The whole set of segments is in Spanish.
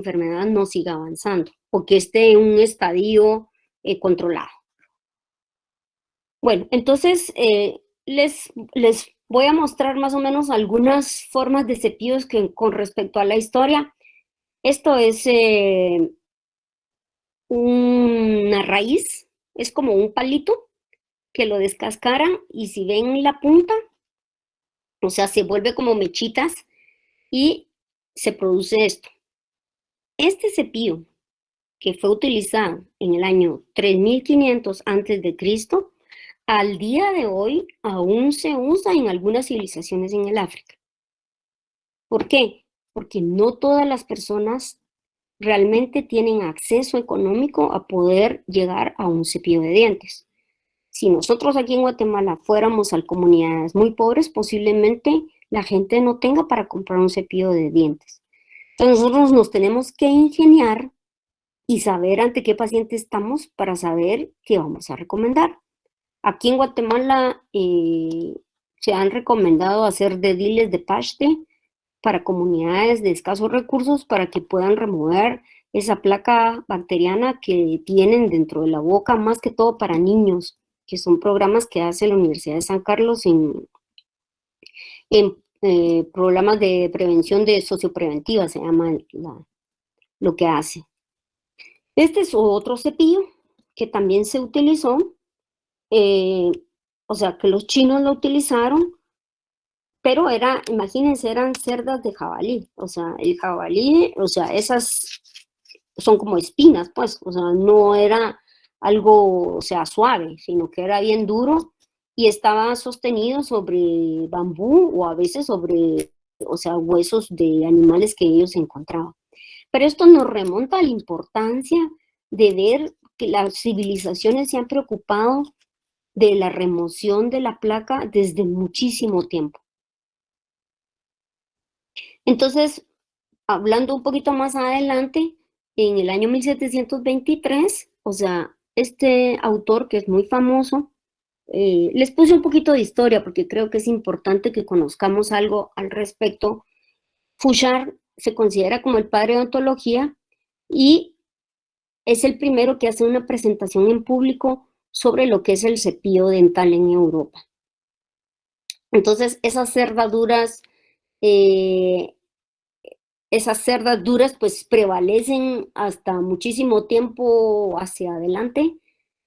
enfermedad no siga avanzando o que esté en un estadio controlado. Bueno, entonces les voy a mostrar más o menos algunas formas de cepillos que con respecto a la historia. Esto es una raíz, es como un palito que lo descascaran y si ven la punta, o sea, se vuelve como mechitas y se produce esto. Este cepillo que fue utilizado en el año 3500 antes de Cristo, al día de hoy aún se usa en algunas civilizaciones en el África. ¿Por qué? Porque no todas las personas realmente tienen acceso económico a poder llegar a un cepillo de dientes. Si nosotros aquí en Guatemala fuéramos a comunidades muy pobres, posiblemente la gente no tenga para comprar un cepillo de dientes. Entonces nosotros nos tenemos que ingeniar y saber ante qué paciente estamos para saber qué vamos a recomendar. Aquí en Guatemala se han recomendado hacer dediles de paste para comunidades de escasos recursos para que puedan remover esa placa bacteriana que tienen dentro de la boca, más que todo para niños, que son programas que hace la Universidad de San Carlos en programas de prevención de sociopreventiva, se llama lo que hace. Este es otro cepillo que también se utilizó, o sea, que los chinos lo utilizaron, pero imagínense, eran cerdas de jabalí, o sea, el jabalí, o sea, esas son como espinas, pues, o sea, no era algo, o sea, suave, sino que era bien duro y estaba sostenido sobre bambú o a veces sobre, o sea, huesos de animales que ellos encontraban. Pero esto nos remonta a la importancia de ver que las civilizaciones se han preocupado de la remoción de la placa desde muchísimo tiempo. Entonces, hablando un poquito más adelante, en el año 1723, o sea, este autor que es muy famoso, les puse un poquito de historia porque creo que es importante que conozcamos algo al respecto. Fouchard se considera como el padre de odontología y es el primero que hace una presentación en público sobre lo que es el cepillo dental en Europa. Entonces, eh, esas cerdas duras pues prevalecen hasta muchísimo tiempo hacia adelante,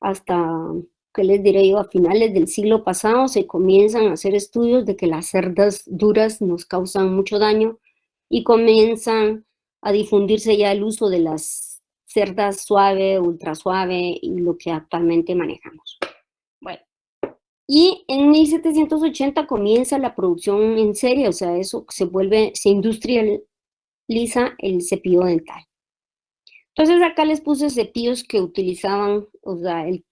hasta, ¿qué les diré yo? A finales del siglo pasado se comienzan a hacer estudios de que las cerdas duras nos causan mucho daño y comienzan a difundirse ya el uso de las cerdas suave, ultra suave y lo que actualmente manejamos. Bueno, y en 1780 comienza la producción en serie, o sea, eso se industrializa el cepillo dental. Entonces acá les puse cepillos que utilizaban, o sea, el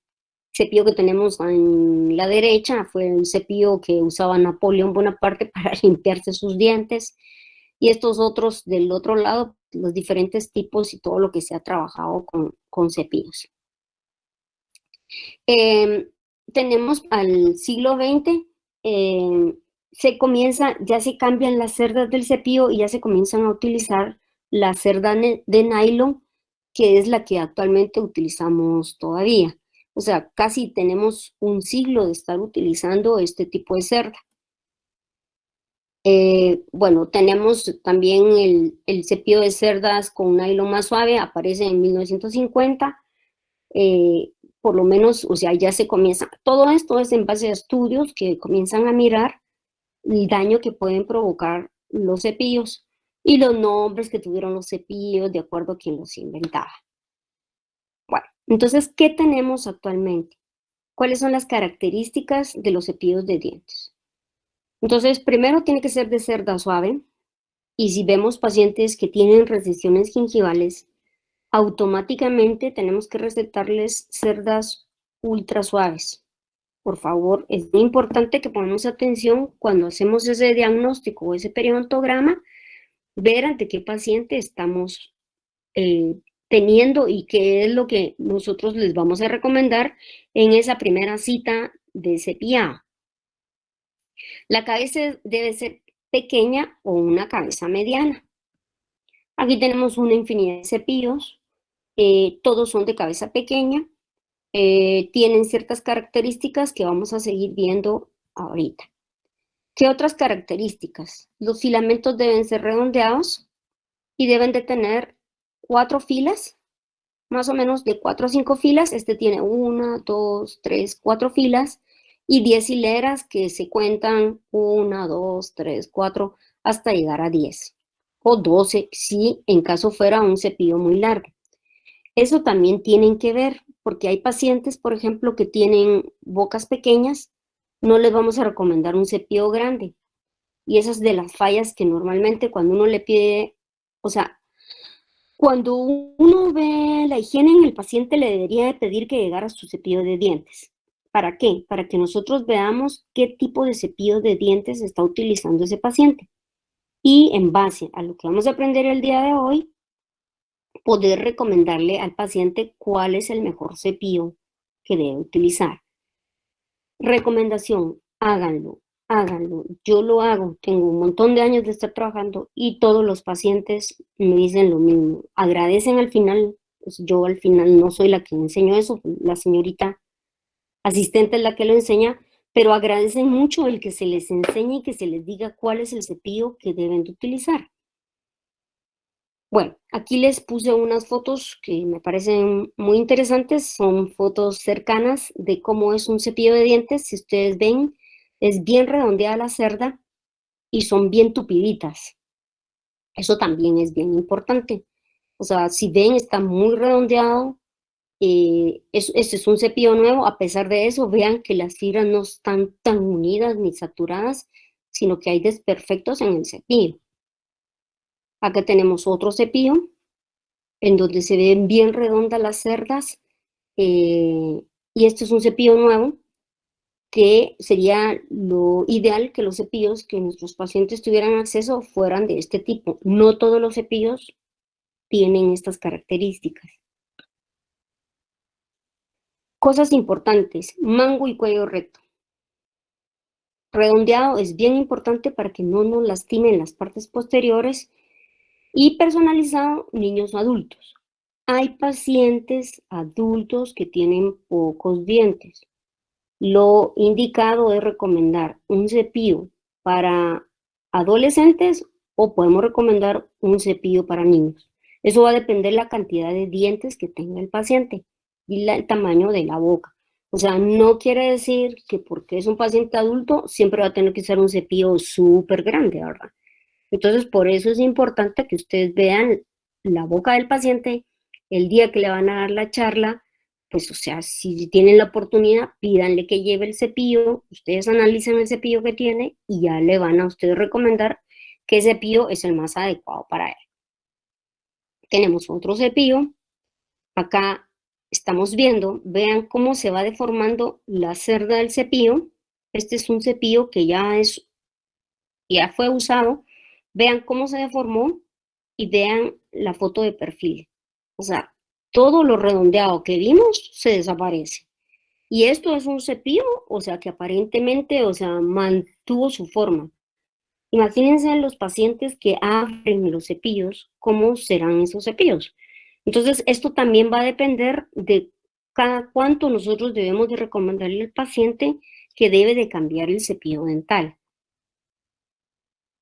cepillo que tenemos en la derecha fue el cepillo que usaba Napoleón Bonaparte para limpiarse sus dientes, y estos otros del otro lado, los diferentes tipos y todo lo que se ha trabajado con cepillos. Tenemos al siglo XX, ya se cambian las cerdas del cepillo y ya se comienzan a utilizar la cerda de nylon, que es la que actualmente utilizamos todavía. O sea, casi tenemos un siglo de estar utilizando este tipo de cerda. Bueno, tenemos también el cepillo de cerdas con nylon más suave, aparece en 1950. Por lo menos, o sea, ya se comienza, todo esto es en base a estudios que comienzan a mirar el daño que pueden provocar los cepillos y los nombres que tuvieron los cepillos de acuerdo a quien los inventaba. Bueno, entonces, ¿qué tenemos actualmente? ¿Cuáles son las características de los cepillos de dientes? Entonces, primero tiene que ser de cerda suave, y si vemos pacientes que tienen resistencias gingivales, automáticamente tenemos que recetarles cerdas ultra suaves. Por favor, es muy importante que pongamos atención cuando hacemos ese diagnóstico o ese periodontograma, ver ante qué paciente estamos teniendo y qué es lo que nosotros les vamos a recomendar en esa primera cita de cepillado. La cabeza debe ser pequeña o una cabeza mediana. Aquí tenemos una infinidad de cepillos, todos son de cabeza pequeña, tienen ciertas características que vamos a seguir viendo ahorita. ¿Qué otras características? Los filamentos deben ser redondeados y deben de tener 4 filas, más o menos de 4 a 5 filas. Este tiene 1, 2, 3, 4 filas y 10 hileras que se cuentan 1, 2, 3, 4 hasta llegar a 10 o 12 si en caso fuera un cepillo muy largo. Eso también tienen que ver porque hay pacientes, por ejemplo, que tienen bocas pequeñas, no les vamos a recomendar un cepillo grande. Y esas de las fallas que normalmente cuando uno le pide, o sea, cuando uno ve la higiene en el paciente le debería de pedir que llegara su cepillo de dientes. ¿Para qué? Para que nosotros veamos qué tipo de cepillo de dientes está utilizando ese paciente. Y en base a lo que vamos a aprender el día de hoy, poder recomendarle al paciente cuál es el mejor cepillo que debe utilizar. Recomendación, háganlo, háganlo. Yo lo hago, tengo un montón de años de estar trabajando y todos los pacientes me dicen lo mismo. Agradecen al final, pues yo al final no soy la que enseño eso, la señorita asistente es la que lo enseña, pero agradecen mucho el que se les enseñe y que se les diga cuál es el cepillo que deben de utilizar. Bueno, aquí les puse unas fotos que me parecen muy interesantes, son fotos cercanas de cómo es un cepillo de dientes. Si ustedes ven, es bien redondeada la cerda y son bien tupiditas. Eso también es bien importante. O sea, si ven, está muy redondeado. Este es un cepillo nuevo. A pesar de eso, vean que las fibras no están tan unidas ni saturadas, sino que hay desperfectos en el cepillo. Acá tenemos otro cepillo en donde se ven bien redondas las cerdas, y este es un cepillo nuevo, que sería lo ideal que los cepillos que nuestros pacientes tuvieran acceso fueran de este tipo. No todos los cepillos tienen estas características. Cosas importantes, mango y cuello recto. Redondeado es bien importante para que no nos lastimen las partes posteriores y personalizado niños adultos. Hay pacientes adultos que tienen pocos dientes. Lo indicado es recomendar un cepillo para adolescentes o podemos recomendar un cepillo para niños. Eso va a depender de la cantidad de dientes que tenga el paciente y el tamaño de la boca. O sea, no quiere decir que porque es un paciente adulto siempre va a tener que ser un cepillo súper grande, ¿verdad? Entonces, por eso es importante que ustedes vean la boca del paciente el día que le van a dar la charla. Pues, o sea, si tienen la oportunidad, pídanle que lleve el cepillo, ustedes analicen el cepillo que tiene y ya le van a ustedes recomendar qué cepillo es el más adecuado para él. Tenemos otro cepillo, acá estamos viendo, vean cómo se va deformando la cerda del cepillo. Este es un cepillo que ya fue usado, vean cómo se deformó y vean la foto de perfil. O sea, todo lo redondeado que vimos se desaparece. Y esto es un cepillo, o sea, que aparentemente, o sea, mantuvo su forma. Imagínense los pacientes que abren los cepillos, ¿cómo serán esos cepillos? Entonces, esto también va a depender de cada cuánto nosotros debemos de recomendarle al paciente que debe de cambiar el cepillo dental.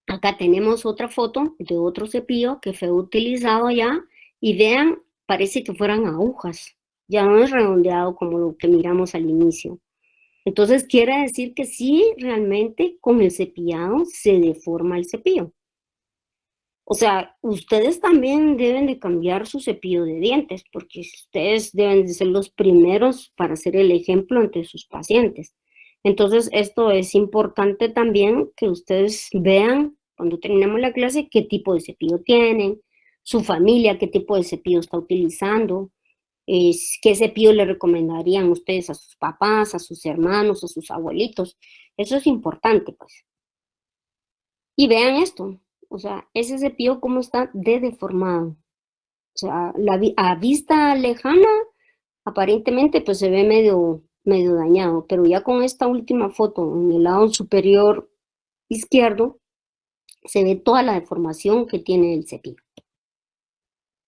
Acá tenemos otra foto de otro cepillo que fue utilizado ya y vean, parece que fueran agujas, ya no es redondeado como lo que miramos al inicio. Entonces quiere decir que sí, realmente con el cepillado se deforma el cepillo. O sea, ustedes también deben de cambiar su cepillo de dientes porque ustedes deben de ser los primeros para ser el ejemplo ante sus pacientes. Entonces, esto es importante también que ustedes vean cuando terminemos la clase qué tipo de cepillo tienen, su familia, qué tipo de cepillo está utilizando, qué cepillo le recomendarían ustedes a sus papás, a sus hermanos, a sus abuelitos. Eso es importante, pues. Y vean esto, o sea, ese cepillo cómo está de deformado. O sea, a vista lejana, aparentemente pues se ve medio dañado, pero ya con esta última foto en el lado superior izquierdo, se ve toda la deformación que tiene el cepillo.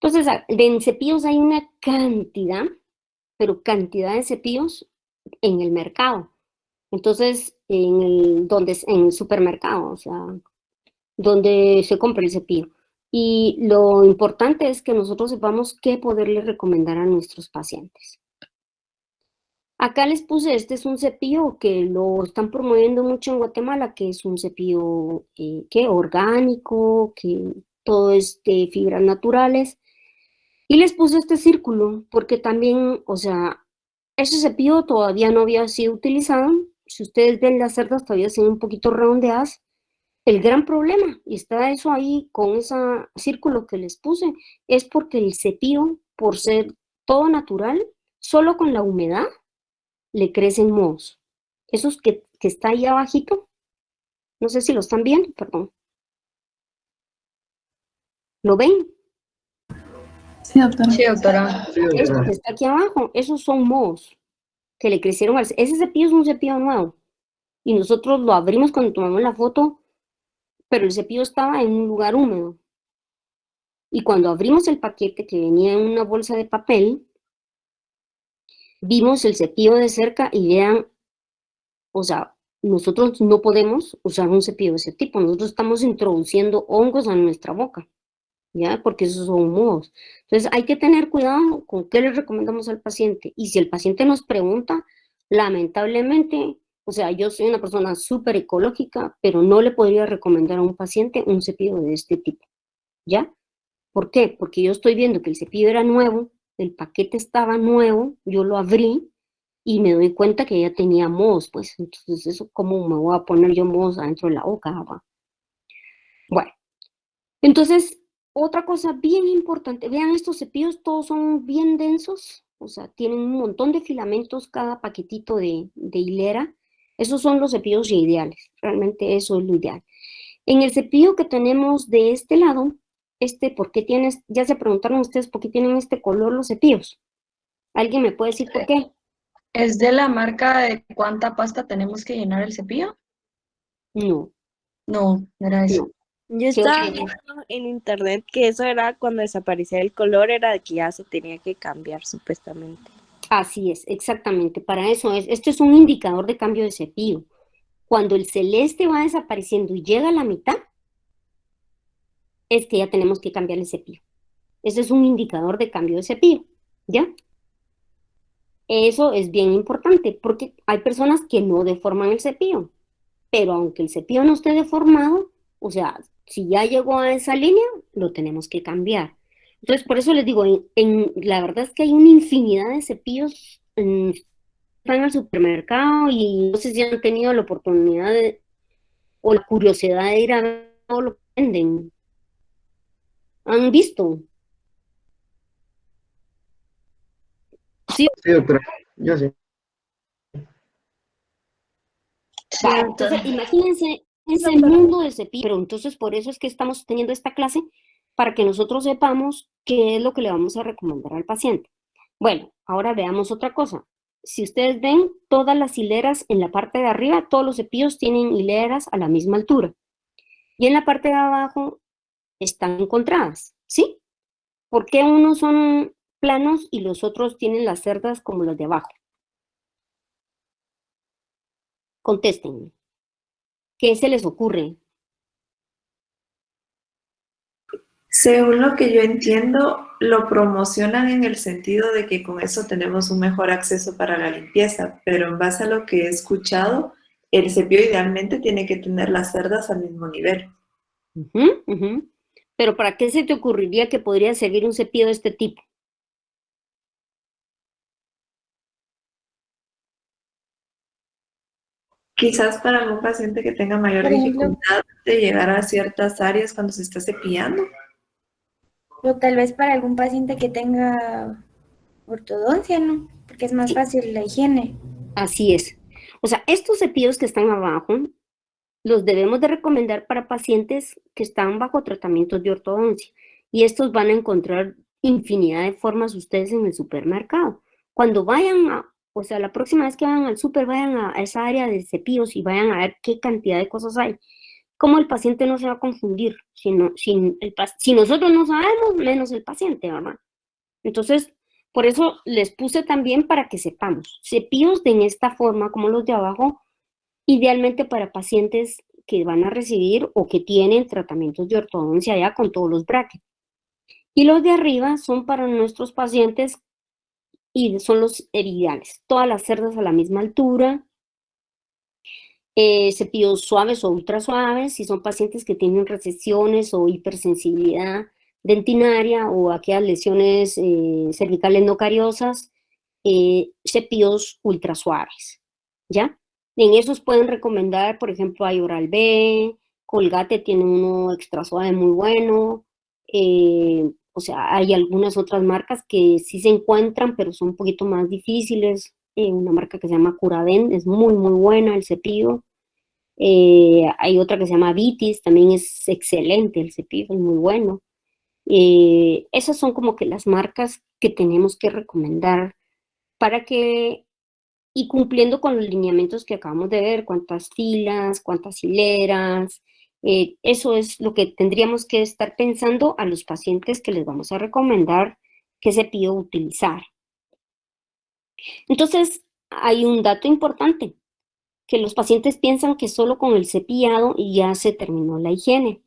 Entonces, en cepillos hay una cantidad, pero cantidad de cepillos en el mercado. Entonces, en el supermercado, o sea, donde se compra el cepillo. Y lo importante es que nosotros sepamos qué poderle recomendar a nuestros pacientes. Acá les puse, este es un cepillo que lo están promoviendo mucho en Guatemala, que es un cepillo orgánico, que todo es de fibras naturales. Y les puse este círculo porque también, o sea, ese cepillo todavía no había sido utilizado. Si ustedes ven las cerdas todavía se ven un poquito redondeadas. El gran problema, y está eso ahí con ese círculo que les puse, es porque el cepillo, por ser todo natural, solo con la humedad le crecen mohos. Esos que está ahí abajito, no sé si lo están viendo, perdón. ¿Lo ven? Sí, doctora. Sí, doctora. Esto que está aquí abajo, esos son mohos que le crecieron al... Ese cepillo es un cepillo nuevo. Y nosotros lo abrimos cuando tomamos la foto, pero el cepillo estaba en un lugar húmedo. Y cuando abrimos el paquete que venía en una bolsa de papel, vimos el cepillo de cerca y vean, o sea, nosotros no podemos usar un cepillo de ese tipo. Nosotros estamos introduciendo hongos a nuestra boca, ¿ya? Porque esos son mohos. Entonces hay que tener cuidado con qué le recomendamos al paciente. Y si el paciente nos pregunta, lamentablemente, o sea, yo soy una persona súper ecológica, pero no le podría recomendar a un paciente un cepillo de este tipo, ¿ya? ¿Por qué? Porque yo estoy viendo que el cepillo era nuevo, el paquete estaba nuevo, yo lo abrí y me doy cuenta que ya tenía mohos, pues, entonces eso, ¿cómo me voy a poner yo mohos adentro de la boca? ¿Va? Bueno, entonces, otra cosa bien importante, vean estos cepillos, todos son bien densos, o sea, tienen un montón de filamentos cada paquetito de hilera. Esos son los cepillos ideales, realmente eso es lo ideal. En el cepillo que tenemos de este lado, ¿por qué tienes? Ya se preguntaron ustedes por qué tienen este color los cepillos. ¿Alguien me puede decir por qué? ¿Es de la marca de cuánta pasta tenemos que llenar el cepillo? No, No, no era eso. no. Yo ¿Qué estaba otro? viendo en internet que eso era cuando desaparecía el color, era de que ya se tenía que cambiar supuestamente. Así es, exactamente. Para eso es. Esto es un indicador de cambio de cepillo. Cuando el celeste va desapareciendo y llega a la mitad, es que ya tenemos que cambiar el cepillo. Ese es un indicador de cambio de cepillo, ¿ya? Eso es bien importante porque hay personas que no deforman el cepillo, pero aunque el cepillo no esté deformado, o sea, si ya llegó a esa línea, lo tenemos que cambiar. Entonces, por eso les digo, la verdad es que hay una infinidad de cepillos, están al supermercado y no sé si han tenido la oportunidad o la curiosidad de ir a ver todo lo que venden. ¿Han visto? Sí, Sí, doctora, yo sí. Sí, va, doctora. entonces imagínense ese mundo de cepillos, pero entonces por eso es que estamos teniendo esta clase, para que nosotros sepamos qué es lo que le vamos a recomendar al paciente. Bueno, ahora veamos otra cosa. Si ustedes ven, todas las hileras en la parte de arriba, todos los cepillos tienen hileras a la misma altura. Y en la parte de abajo están encontradas, ¿sí? ¿Por qué unos son planos y los otros tienen las cerdas como los de abajo? Contéstenme. ¿Qué se les ocurre? Según lo que yo entiendo, lo promocionan en el sentido de que con eso tenemos un mejor acceso para la limpieza, pero en base a lo que he escuchado, el cepillo idealmente tiene que tener las cerdas al mismo nivel. Ujú, ujú. Pero ¿para qué se te ocurriría que podría servir un cepillo de este tipo? Quizás para algún paciente que tenga mayor Por ejemplo, dificultad de llegar a ciertas áreas cuando se está cepillando. o tal vez para algún paciente que tenga ortodoncia, ¿no? Porque es más Sí, fácil la higiene. así es. O sea, estos cepillos que están abajo los debemos de recomendar para pacientes que están bajo tratamientos de ortodoncia. Y estos van a encontrar infinidad de formas ustedes en el supermercado. Cuando vayan o sea, la próxima vez que vayan al super, vayan a esa área de cepillos y vayan a ver qué cantidad de cosas hay. ¿cómo el paciente no se va a confundir? Si nosotros no sabemos, menos el paciente, ¿verdad? Entonces, por eso les puse también para que sepamos. Cepillos en esta forma, como los de abajo, idealmente para pacientes que van a recibir o que tienen tratamientos de ortodoncia ya con todos los brackets. Y los de arriba son para nuestros pacientes y son los ideales. Todas las cerdas a la misma altura, cepillos suaves o ultra suaves, si son pacientes que tienen recesiones o hipersensibilidad dentinaria o aquellas lesiones cervicales no cariosas, cepillos ultra suaves, ¿ya? En esos pueden recomendar, por ejemplo, hay Oral-B, Colgate tiene uno extra suave muy bueno, o sea, hay algunas otras marcas que sí se encuentran, pero son un poquito más difíciles. Una marca que se llama Curaden, es muy, muy buena el cepillo. Hay otra que se llama Vitis, también es excelente el cepillo, es muy bueno. Esas son como que las marcas que tenemos que recomendar para que, y cumpliendo con los lineamientos que acabamos de ver, cuántas filas, cuántas hileras, eso es lo que tendríamos que estar pensando a los pacientes que les vamos a recomendar qué cepillo utilizar. Entonces, hay un dato importante, que los pacientes piensan que solo con el cepillado ya se terminó la higiene,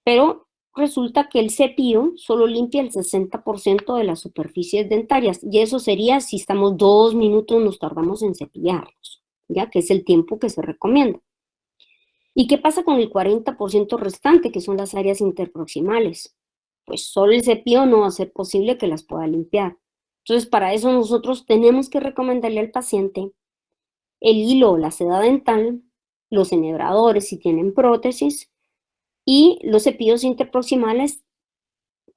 pero resulta que el cepillo solo limpia el 60% de las superficies dentarias, y eso sería si estamos 2 minutos nos tardamos en cepillarlos, ya que es el tiempo que se recomienda. ¿Y qué pasa con el 40% restante, que son las áreas interproximales? Pues solo el cepillo no va a ser posible que las pueda limpiar. Entonces, para eso nosotros tenemos que recomendarle al paciente el hilo o la seda dental, los enhebradores si tienen prótesis, y los cepillos interproximales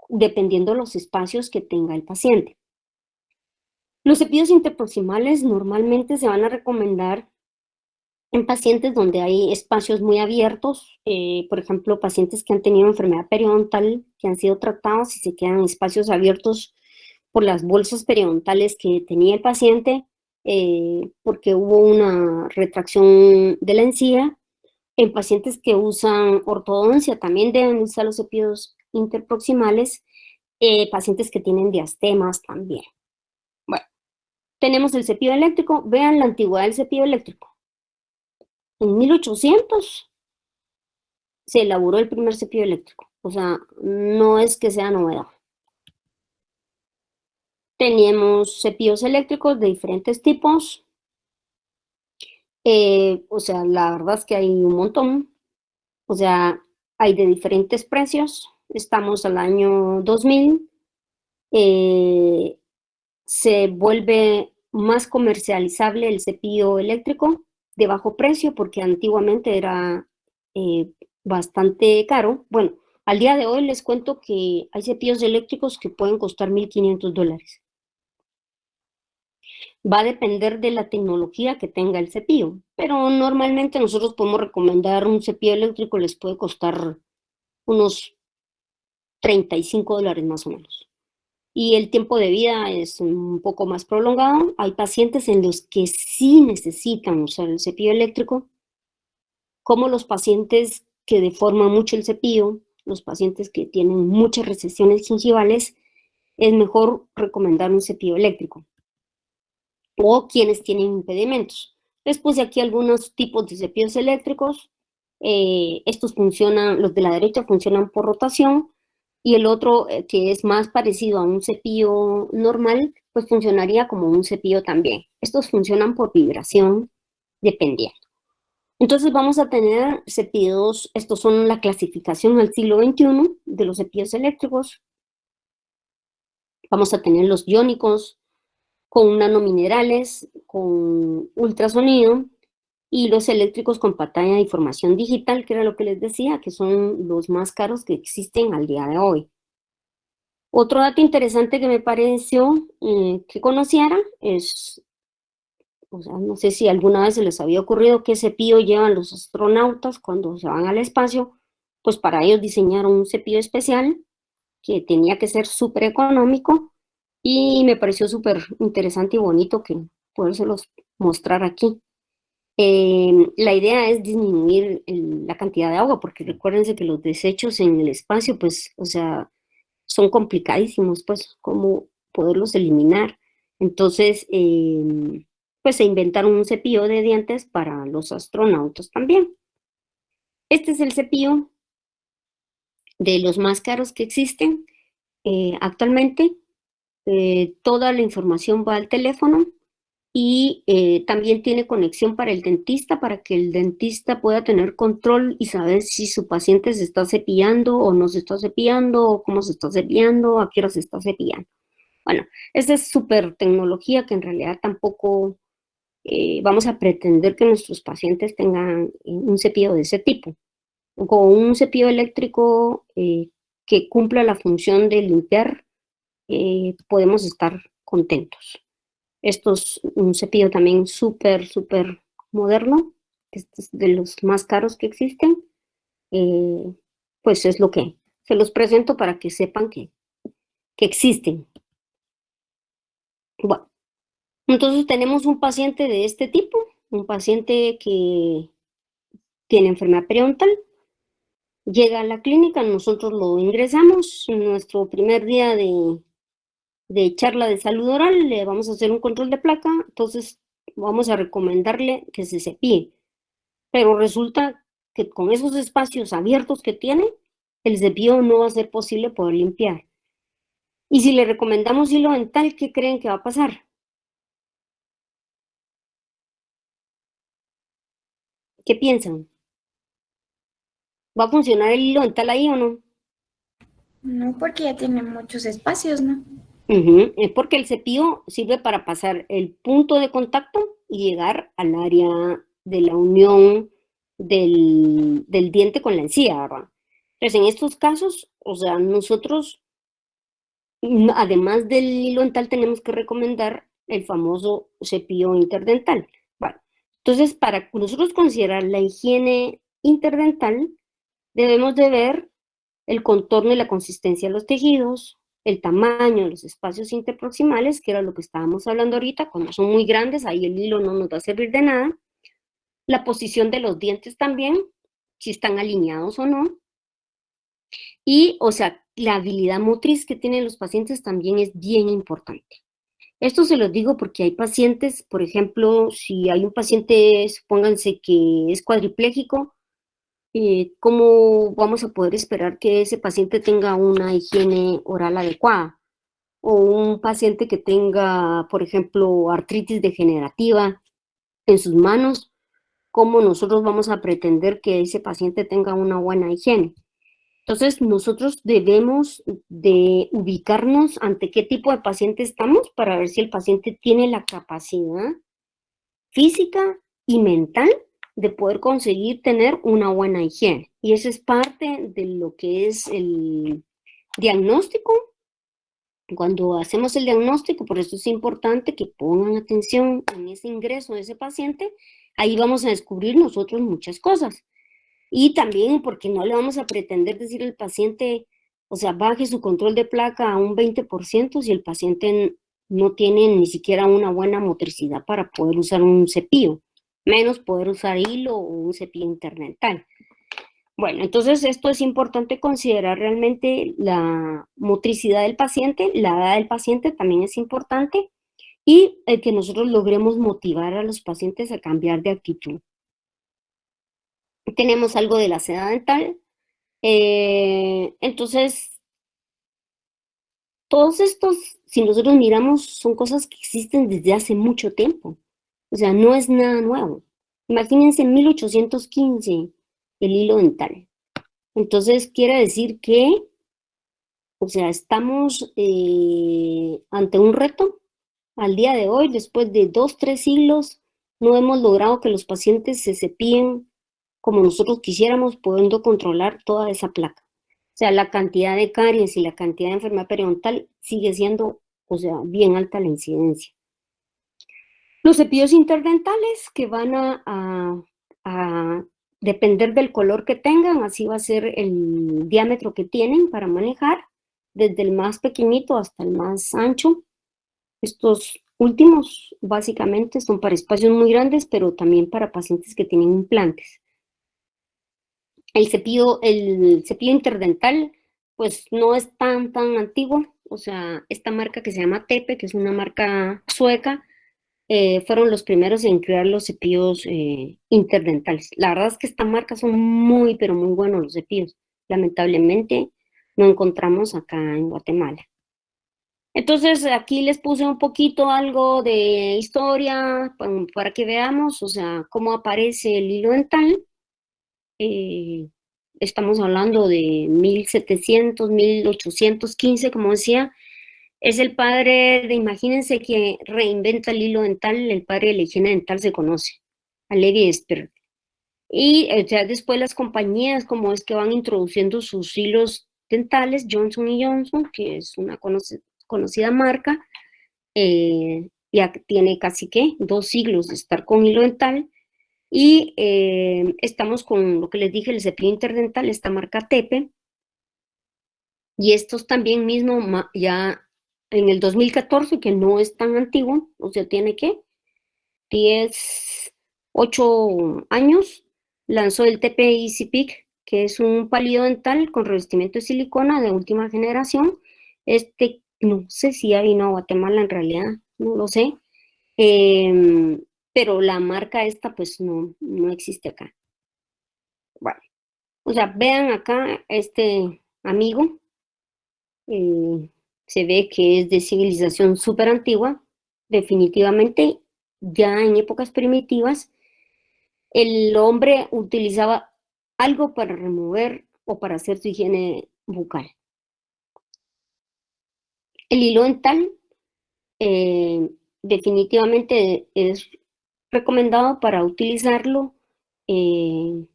dependiendo los espacios que tenga el paciente. Los cepillos interproximales normalmente se van a recomendar en pacientes donde hay espacios muy abiertos, por ejemplo, pacientes que han tenido enfermedad periodontal, que han sido tratados y se quedan espacios abiertos por las bolsas periodontales que tenía el paciente, porque hubo una retracción de la encía. En pacientes que usan ortodoncia también deben usar los cepillos interproximales, pacientes que tienen diastemas también. Bueno, tenemos el cepillo eléctrico. Vean la antigüedad del cepillo eléctrico. En 1800 se elaboró el primer cepillo eléctrico, o sea, no es que sea novedad. Teníamos cepillos eléctricos de diferentes tipos, o sea, la verdad es que hay un montón, o sea, hay de diferentes precios. Estamos al año 2000, se vuelve más comercializable el cepillo eléctrico de bajo precio porque antiguamente era bastante caro. Bueno, al día de hoy les cuento que hay cepillos eléctricos que pueden costar $1,500. Va a depender de la tecnología que tenga el cepillo, pero normalmente nosotros podemos recomendar un cepillo eléctrico, les puede costar unos $35 más o menos. Y el tiempo de vida es un poco más prolongado. Hay pacientes en los que sí necesitan usar el cepillo eléctrico, como los pacientes que deforman mucho el cepillo, los pacientes que tienen muchas recesiones gingivales, es mejor recomendar un cepillo eléctrico. O quienes tienen impedimentos. Les puse aquí algunos tipos de cepillos eléctricos. Estos funcionan, los de la derecha funcionan por rotación, y el otro, que es más parecido a un cepillo normal, pues funcionaría como un cepillo también. Estos funcionan por vibración, dependiendo. Entonces vamos a tener cepillos, estos son la clasificación al siglo XXI de los cepillos eléctricos. Vamos a tener los iónicos, con nanominerales, con ultrasonido, y los eléctricos con pantalla de información digital, que era lo que les decía, que son los más caros que existen al día de hoy. Otro dato interesante que me pareció que conociera es, o sea, no sé si alguna vez se les había ocurrido qué cepillo llevan los astronautas cuando se van al espacio. Pues para ellos diseñaron un cepillo especial que tenía que ser súper económico, y me pareció súper interesante y bonito que podérselos mostrar aquí. La idea es disminuir la cantidad de agua, porque recuérdense que los desechos en el espacio, pues, o sea, son complicadísimos, pues, cómo poderlos eliminar. Entonces, pues se inventaron un cepillo de dientes para los astronautas también. Este es el cepillo de los más caros que existen. Actualmente, toda la información va al teléfono y también tiene conexión para el dentista, para que el dentista pueda tener control y saber si su paciente se está cepillando o no se está cepillando, o cómo se está cepillando, a qué hora se está cepillando. Bueno, esta es súper tecnología que en realidad tampoco vamos a pretender que nuestros pacientes tengan un cepillo de ese tipo. Con un cepillo eléctrico que cumpla la función de limpiar, podemos estar contentos. Esto es un cepillo también súper, súper moderno. Este es de los más caros que existen. Pues es lo que se los presento para que sepan que existen. Bueno, entonces tenemos un paciente de este tipo, un paciente que tiene enfermedad periodontal, llega a la clínica, nosotros lo ingresamos en nuestro primer día de charla de salud oral, le vamos a hacer un control de placa, entonces vamos a recomendarle que se cepille. Pero resulta que con esos espacios abiertos que tiene, el cepillo no va a ser posible poder limpiar. Y si le recomendamos hilo dental, ¿qué creen que va a pasar? ¿Qué piensan? ¿Va a funcionar el hilo dental ahí o no? No, porque ya tiene muchos espacios, ¿no? Es porque el cepillo sirve para pasar el punto de contacto y llegar al área de la unión del diente con la encía, ¿verdad? Entonces, en estos casos, o sea, nosotros, además del hilo dental, tenemos que recomendar el famoso cepillo interdental. Bueno, entonces, para nosotros considerar la higiene interdental, debemos de ver el contorno y la consistencia de los tejidos, el tamaño de los espacios interproximales, que era lo que estábamos hablando ahorita. Cuando son muy grandes, ahí el hilo no nos va a servir de nada. La posición de los dientes también, si están alineados o no. Y, o sea, la habilidad motriz que tienen los pacientes también es bien importante. Esto se los digo porque hay pacientes, por ejemplo, si hay un paciente, supónganse que es cuadripléjico, ¿cómo vamos a poder esperar que ese paciente tenga una higiene oral adecuada? O un paciente que tenga, por ejemplo, artritis degenerativa en sus manos, ¿cómo nosotros vamos a pretender que ese paciente tenga una buena higiene? Entonces, nosotros debemos de ubicarnos ante qué tipo de paciente estamos para ver si el paciente tiene la capacidad física y mental de poder conseguir tener una buena higiene. Y eso es parte de lo que es el diagnóstico. Cuando hacemos el diagnóstico, por eso es importante que pongan atención en ese ingreso de ese paciente, ahí vamos a descubrir nosotros muchas cosas. Y también porque no le vamos a pretender decir al paciente, o sea, baje su control de placa a un 20% si el paciente no tiene ni siquiera una buena motricidad para poder usar un cepillo, menos poder usar hilo o un cepillo interdental. Bueno, entonces esto es importante considerar realmente la motricidad del paciente, la edad del paciente también es importante y que nosotros logremos motivar a los pacientes a cambiar de actitud. Tenemos algo de la seda dental, entonces todos estos, si nosotros miramos, son cosas que existen desde hace mucho tiempo, o sea, no es nada nuevo. Imagínense en 1815 el hilo dental. Entonces, quiere decir que, o sea, estamos ante un reto. Al día de hoy, después de 2, 3 siglos, no hemos logrado que los pacientes se cepillen como nosotros quisiéramos, pudiendo controlar toda esa placa. O sea, la cantidad de caries y la cantidad de enfermedad periodontal sigue siendo, o sea, bien alta la incidencia. Los cepillos interdentales que van a depender del color que tengan, así va a ser el diámetro que tienen para manejar, desde el más pequeñito hasta el más ancho. Estos últimos básicamente son para espacios muy grandes, pero también para pacientes que tienen implantes. El cepillo interdental, pues no es tan antiguo, o sea, esta marca que se llama Tepe, que es una marca sueca, fueron los primeros en crear los cepillos interdentales. La verdad es que esta marca son muy, pero muy buenos los cepillos. Lamentablemente no encontramos acá en Guatemala. Entonces aquí les puse un poquito algo de historia para que veamos, o sea, cómo aparece el hilo dental. Estamos hablando de 1700, 1815, como decía. Es el padre imagínense que reinventa el hilo dental, el padre de la higiene dental se conoce, a Levi Esper. Y ya después las compañías, como es que van introduciendo sus hilos dentales, Johnson & Johnson, que es una conocida marca, ya tiene casi que 2 siglos de estar con hilo dental, y estamos con lo que les dije, el cepillo interdental, esta marca Tepe, y estos también mismo ya en el 2014, que no es tan antiguo, o sea, tiene que 8 años, lanzó el TP Easy Pick, que es un pálido dental con revestimiento de silicona de última generación. No sé si ya vino a Guatemala en realidad, no lo sé, pero la marca esta pues no existe acá. Bueno, o sea, vean acá este amigo, se ve que es de civilización súper antigua, definitivamente. Ya en épocas primitivas, el hombre utilizaba algo para remover o para hacer su higiene bucal. El hilo dental definitivamente es recomendado para utilizarlo en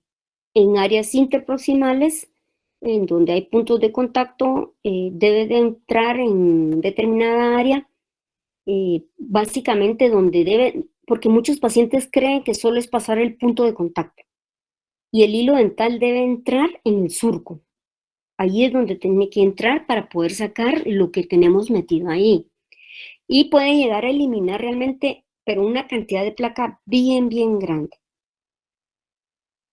áreas interproximales, en donde hay puntos de contacto. Debe de entrar en determinada área, básicamente donde porque muchos pacientes creen que solo es pasar el punto de contacto, y el hilo dental debe entrar en el surco. Ahí es donde tiene que entrar para poder sacar lo que tenemos metido ahí. Y puede llegar a eliminar realmente, pero una cantidad de placa bien grande.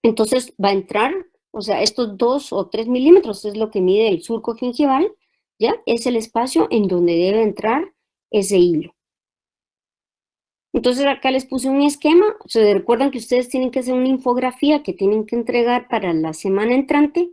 Entonces va a entrar, o sea, estos 2 o 3 milímetros es lo que mide el surco gingival, ¿ya? Es el espacio en donde debe entrar ese hilo. Entonces acá les puse un esquema. Se recuerdan que ustedes tienen que hacer una infografía que tienen que entregar para la semana entrante.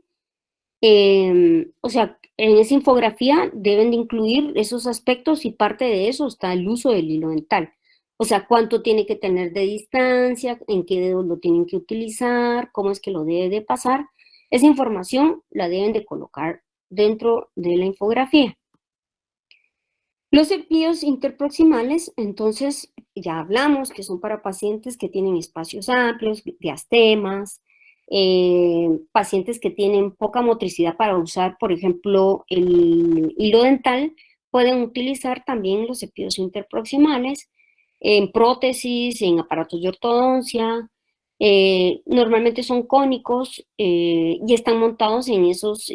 O sea, en esa infografía deben de incluir esos aspectos, y parte de eso está el uso del hilo dental. O sea, cuánto tiene que tener de distancia, en qué dedos lo tienen que utilizar, cómo es que lo debe de pasar. Esa información la deben de colocar dentro de la infografía. Los cepillos interproximales, entonces ya hablamos que son para pacientes que tienen espacios amplios, diastemas, pacientes que tienen poca motricidad para usar, por ejemplo, el hilo dental. Pueden utilizar también los cepillos interproximales en prótesis, en aparatos de ortodoncia. Normalmente son cónicos y están montados en esos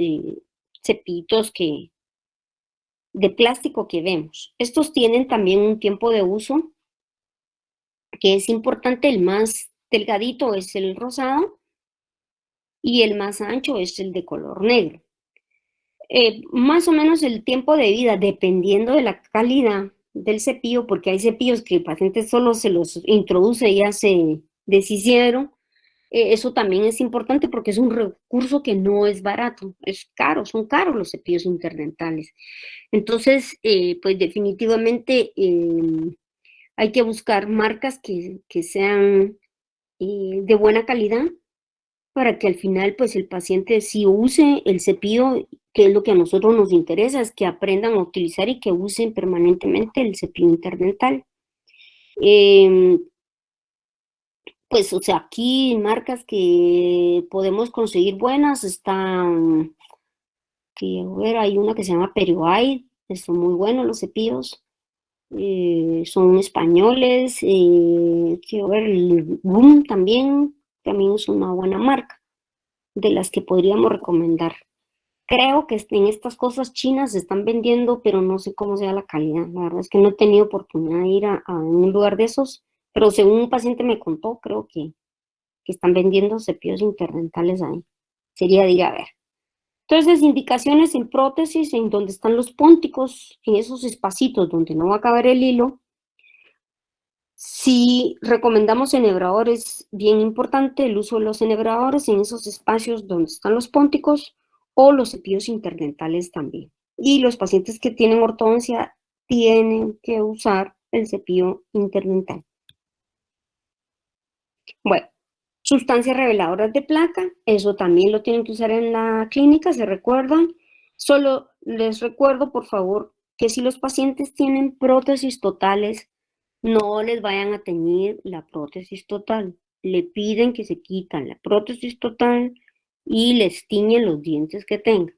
cepillitos de plástico que vemos. Estos tienen también un tiempo de uso que es importante. El más delgadito es el rosado y el más ancho es el de color negro. Más o menos el tiempo de vida, dependiendo de la calidad del cepillo, porque hay cepillos que el paciente solo se los introduce y ya se deshicieron. Eso también es importante porque es un recurso que no es barato, es caro, son caros los cepillos interdentales. Entonces, pues definitivamente hay que buscar marcas que sean de buena calidad, para que al final pues el paciente sí use el cepillo, que es lo que a nosotros nos interesa, es que aprendan a utilizar y que usen permanentemente el cepillo interdental. Pues, o sea, aquí marcas que podemos conseguir buenas están, hay una que se llama Perioaid, son muy buenos los cepillos, son españoles. Quiero ver, el Boom también es una buena marca, de las que podríamos recomendar. creo que en estas cosas chinas se están vendiendo, pero no sé cómo sea la calidad. La verdad es que no he tenido oportunidad de ir a un lugar de esos, pero según un paciente me contó, creo que están vendiendo cepillos interdentales ahí. Sería de ir a ver. Entonces, indicaciones en prótesis, en donde están los pónticos, en esos espacitos donde no va a caber el hilo. Si recomendamos enhebradores, bien importante el uso de los enhebradores en esos espacios donde están los pónticos o los cepillos interdentales también. Y los pacientes que tienen ortodoncia tienen que usar el cepillo interdental. Bueno, sustancias reveladoras de placa, eso también lo tienen que usar en la clínica, ¿se recuerdan? Solo les recuerdo, por favor, que si los pacientes tienen prótesis totales, no les vayan a teñir la prótesis total. Le piden que se quitan la prótesis total y les tiñen los dientes que tengan.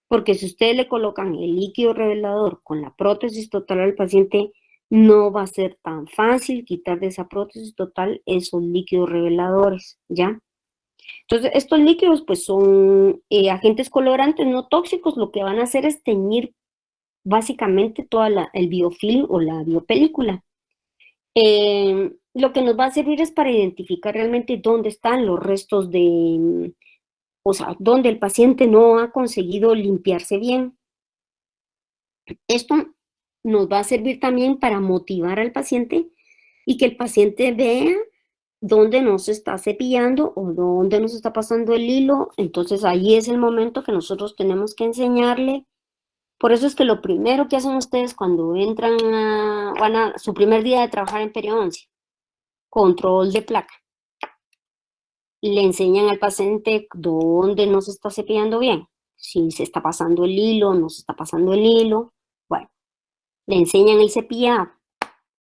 Porque si ustedes le colocan el líquido revelador con la prótesis total al paciente, no va a ser tan fácil quitar de esa prótesis total esos líquidos reveladores, ¿ya? Entonces, estos líquidos pues son agentes colorantes no tóxicos, lo que van a hacer es teñir básicamente toda el biofilm o la biopelícula. Lo que nos va a servir es para identificar realmente dónde están los restos de, o sea, dónde el paciente no ha conseguido limpiarse bien. Esto nos va a servir también para motivar al paciente y que el paciente vea dónde no se está cepillando o dónde nos está pasando el hilo. Entonces ahí es el momento que nosotros tenemos que enseñarle. Por eso es que lo primero que hacen ustedes cuando entran van a su primer día de trabajar en periodoncia, control de placa. Le enseñan al paciente dónde no se está cepillando bien, si se está pasando el hilo, no se está pasando el hilo. Bueno, le enseñan el cepillado.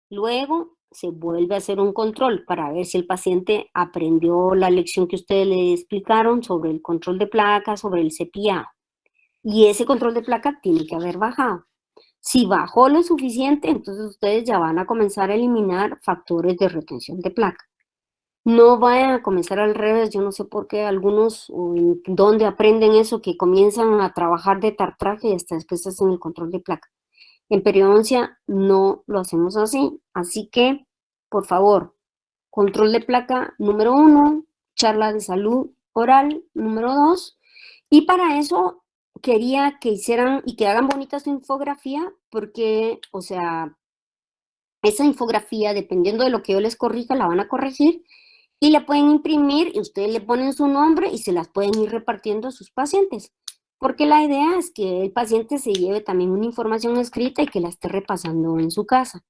Luego se vuelve a hacer un control para ver si el paciente aprendió la lección que ustedes le explicaron sobre el control de placa, sobre el cepillado. Y ese control de placa tiene que haber bajado. Si bajó lo suficiente, entonces ustedes ya van a comenzar a eliminar factores de retención de placa. No vayan a comenzar al revés, yo no sé por qué algunos, donde aprenden eso, que comienzan a trabajar de tartraje y hasta después hacen el control de placa. En periodoncia no lo hacemos así, así que, por favor, control de placa número 1, charla de salud oral número 2, y para eso quería que hicieran y que hagan bonita su infografía, porque, o sea, esa infografía, dependiendo de lo que yo les corrija, la van a corregir, y la pueden imprimir y ustedes le ponen su nombre y se las pueden ir repartiendo a sus pacientes. Porque la idea es que el paciente se lleve también una información escrita y que la esté repasando en su casa.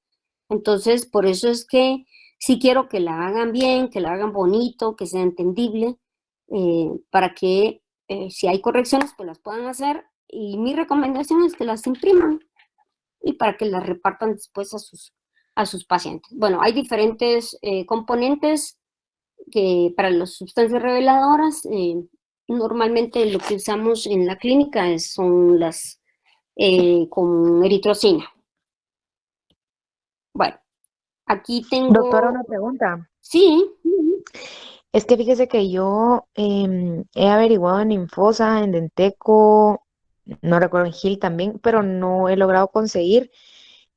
Entonces, por eso es que sí quiero que la hagan bien, que la hagan bonito, que sea entendible, para que si hay correcciones, pues las puedan hacer. Y mi recomendación es que las impriman y para que las repartan después a sus pacientes. Bueno, hay diferentes componentes que para las sustancias reveladoras, normalmente lo que usamos en la clínica son las con eritrocina. Bueno, aquí tengo... Doctora, una pregunta. Sí. Es que fíjese que yo he averiguado en Infosa, en Denteco, no recuerdo en Gil también, pero no he logrado conseguir.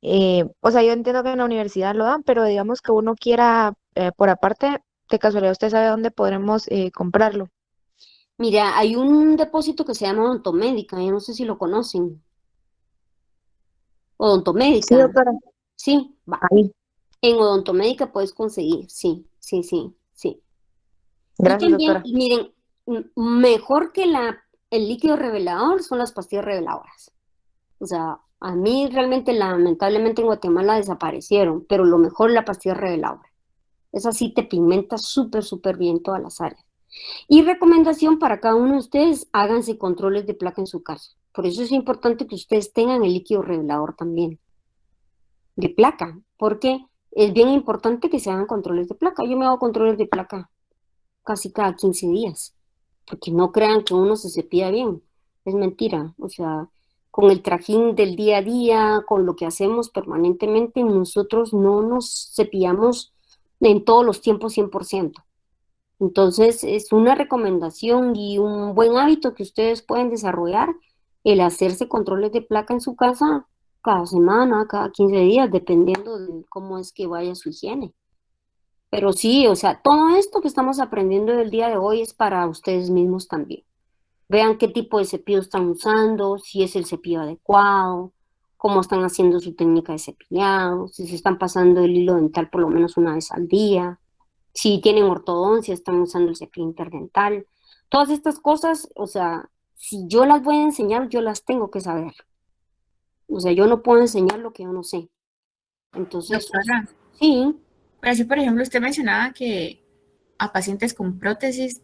O sea, yo entiendo que en la universidad lo dan, pero digamos que uno quiera por aparte, de casualidad, ¿usted sabe dónde podremos comprarlo? Mira, hay un depósito que se llama Odontomédica, yo no sé si lo conocen. Sí, Odontomédica, doctora. sí, va. Ahí. En Odontomédica puedes conseguir, sí. Y Gracias, también, doctora. miren, mejor que el líquido revelador son las pastillas reveladoras. O sea, a mí realmente, lamentablemente en Guatemala desaparecieron, pero lo mejor es la pastilla reveladora. Esa sí te pigmenta súper bien todas las áreas. Y recomendación para cada uno de ustedes, háganse controles de placa en su casa. Por eso es importante que ustedes tengan el líquido revelador también, de placa, porque es bien importante que se hagan controles de placa. Yo me hago controles de placa casi cada 15 días, porque no crean que uno se cepilla bien, es mentira. O sea, con el trajín del día a día, con lo que hacemos permanentemente, nosotros no nos cepillamos en todos los tiempos 100%. Entonces, es una recomendación y un buen hábito que ustedes pueden desarrollar, el hacerse controles de placa en su casa cada semana, cada 15 días, dependiendo de cómo es que vaya su higiene. Pero sí, o sea, todo esto que estamos aprendiendo el día de hoy es para ustedes mismos también. Vean qué tipo de cepillo están usando, si es el cepillo adecuado, cómo están haciendo su técnica de cepillado, si se están pasando el hilo dental por lo menos una vez al día, si tienen ortodoncia, están usando el cepillo interdental. Todas estas cosas, o sea, si yo las voy a enseñar, yo las tengo que saber. O sea, yo no puedo enseñar lo que yo no sé. Entonces, Doctora, sí, pero si por ejemplo usted mencionaba que a pacientes con prótesis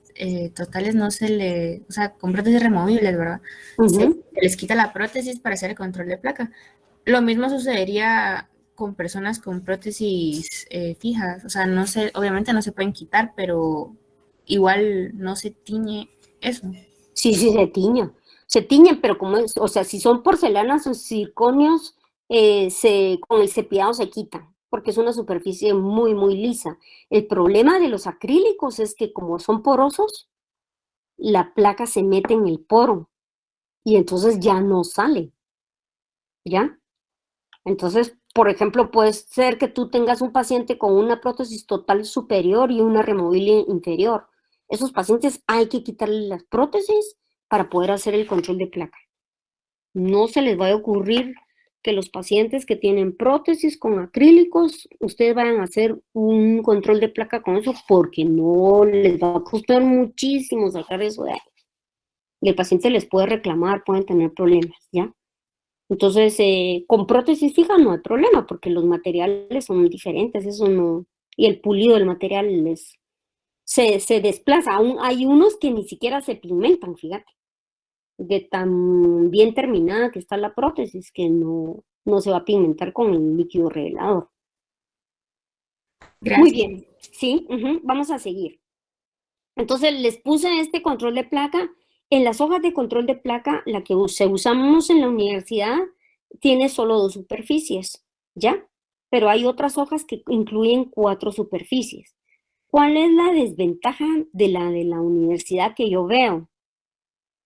totales no se le, o sea, con prótesis removibles, ¿verdad? Se ujú. les quita la prótesis para hacer el control de placa. Lo mismo sucedería con personas con prótesis fijas, o sea, no se, obviamente no se pueden quitar, pero igual no se tiñe eso. Sí, sí, se tiñen, pero como es, o sea, si son porcelanas o circonios, con el cepillado se quitan, porque es una superficie muy, muy lisa. El problema de los acrílicos es que como son porosos, la placa se mete en el poro y entonces ya no sale, ¿ya? Entonces, por ejemplo, puede ser que tú tengas un paciente con una prótesis total superior y una removible inferior. Esos pacientes hay que quitarle las prótesis para poder hacer el control de placa. No se les va a ocurrir que los pacientes que tienen prótesis con acrílicos, ustedes vayan a hacer un control de placa con eso porque no les va a costar muchísimo sacar eso de ahí. Y el paciente les puede reclamar, pueden tener problemas, ¿ya? Entonces, con prótesis fija no hay problema porque los materiales son diferentes, eso no, y el pulido del material se desplaza. Aún hay unos que ni siquiera se pigmentan, fíjate, de tan bien terminada que está la prótesis que no se va a pigmentar con el líquido revelador. Muy Gracias. bien, sí, vamos a seguir. Entonces les puse este control de placa. En las hojas de control de placa, la que usamos en la universidad, tiene solo 2 superficies, ¿ya? Pero hay otras hojas que incluyen 4 superficies. ¿Cuál es la desventaja de la universidad que yo veo?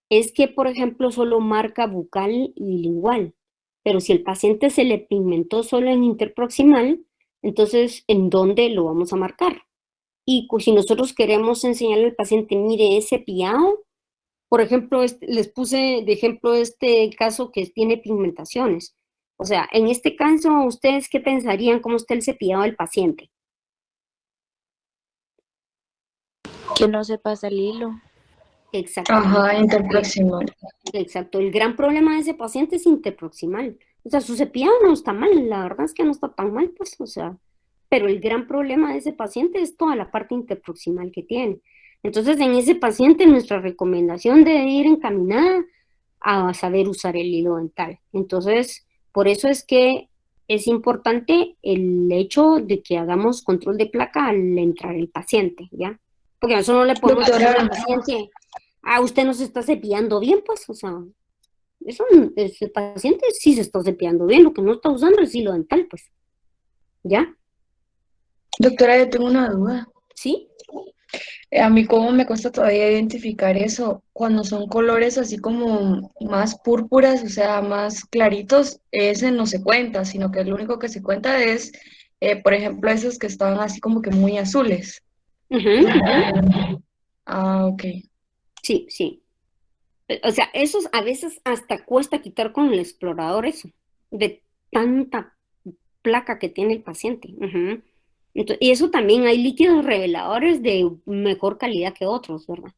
Es que, por ejemplo, solo marca bucal y lingual, pero si el paciente se le pigmentó solo en interproximal, entonces, ¿en dónde lo vamos a marcar? Y si nosotros queremos enseñarle al paciente, mire, ese cepillado, por ejemplo, les puse de ejemplo este caso que tiene pigmentaciones. O sea, en este caso, ¿ustedes qué pensarían? ¿Cómo está el cepillado del paciente? Que no se pasa el hilo. Exactamente. Ajá, interproximal. Exacto. El gran problema de ese paciente es interproximal. O sea, su cepillado no está mal, la verdad es que no está tan mal, pues, o sea, pero el gran problema de ese paciente es toda la parte interproximal que tiene. Entonces, en ese paciente, nuestra recomendación debe ir encaminada a saber usar el hilo dental. Entonces, por eso es que es importante el hecho de que hagamos control de placa al entrar el paciente, ¿ya? Porque nosotros no le podemos decir Doctora. al paciente, usted no se está cepillando bien, pues, o sea, eso, ese paciente sí se está cepillando bien, lo que no está usando es hilo dental, pues, ¿ya? Doctora, yo tengo una duda. ¿Sí? A mí cómo me cuesta todavía identificar eso, cuando son colores así como más púrpuras, o sea, más claritos, ese no se cuenta, sino que lo único que se cuenta es, por ejemplo, esos que estaban así como que muy azules. Ah, ok. Sí, sí. O sea, esos a veces hasta cuesta quitar con el explorador eso, de tanta placa que tiene el paciente. Y eso también hay líquidos reveladores de mejor calidad que otros, ¿verdad?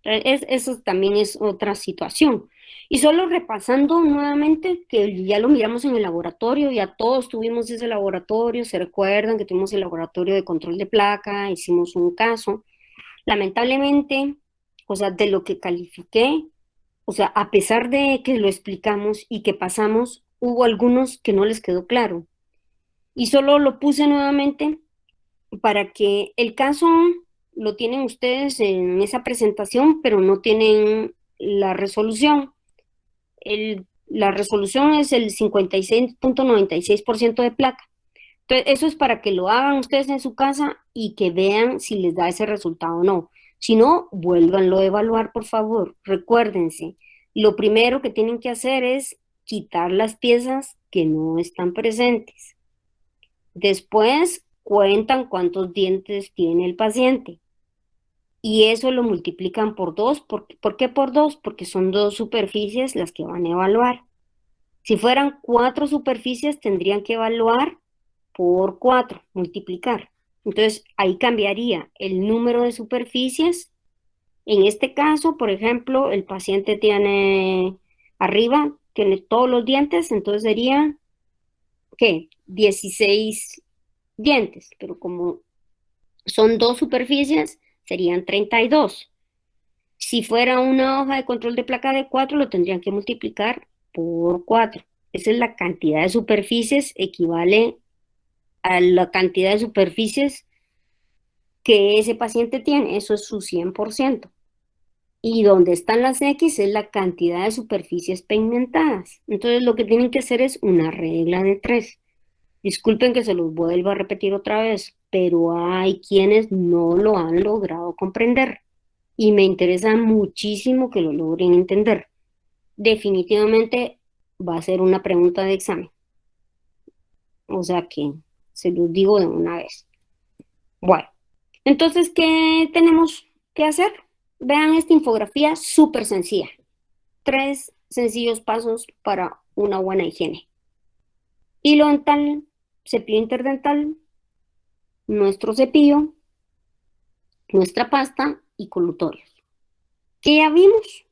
Eso también es otra situación. Y solo repasando nuevamente, que ya lo miramos en el laboratorio, ya todos tuvimos ese laboratorio, se recuerdan que tuvimos el laboratorio de control de placa, hicimos un caso. Lamentablemente, o sea, de lo que califiqué, o sea, a pesar de que lo explicamos y que pasamos, hubo algunos que no les quedó claro. Y solo lo puse nuevamente para que el caso lo tienen ustedes en esa presentación, pero no tienen la resolución. La resolución es el 56.96% de placa, Entonces, eso es para que lo hagan ustedes en su casa y que vean si les da ese resultado o no. Si no, vuélvanlo a evaluar, por favor. Recuérdense, lo primero que tienen que hacer es quitar las piezas que no están presentes. Después, cuentan cuántos dientes tiene el paciente. Y eso lo multiplican por 2. ¿Por qué por 2? Porque son 2 superficies las que van a evaluar. Si fueran 4 superficies, tendrían que evaluar por 4, multiplicar. Entonces, ahí cambiaría el número de superficies. En este caso, por ejemplo, el paciente tiene arriba, tiene todos los dientes, entonces sería, ¿qué? 16 dientes, pero como son 2 superficies, serían 32. Si fuera una hoja de control de placa de 4, lo tendrían que multiplicar por 4. Esa es la cantidad de superficies, equivale a la cantidad de superficies que ese paciente tiene. Eso es su 100%. Y donde están las X es la cantidad de superficies pigmentadas. Entonces lo que tienen que hacer es una regla de 3. Disculpen que se los vuelva a repetir otra vez, pero hay quienes no lo han logrado comprender. Y me interesa muchísimo que lo logren entender. Definitivamente va a ser una pregunta de examen. O sea que se los digo de una vez. Bueno, entonces, ¿qué tenemos que hacer? Vean esta infografía súper sencilla. 3 sencillos pasos para una buena higiene. Hilo dental, cepillo interdental, nuestro cepillo, nuestra pasta y colutorios. ¿Qué ya vimos?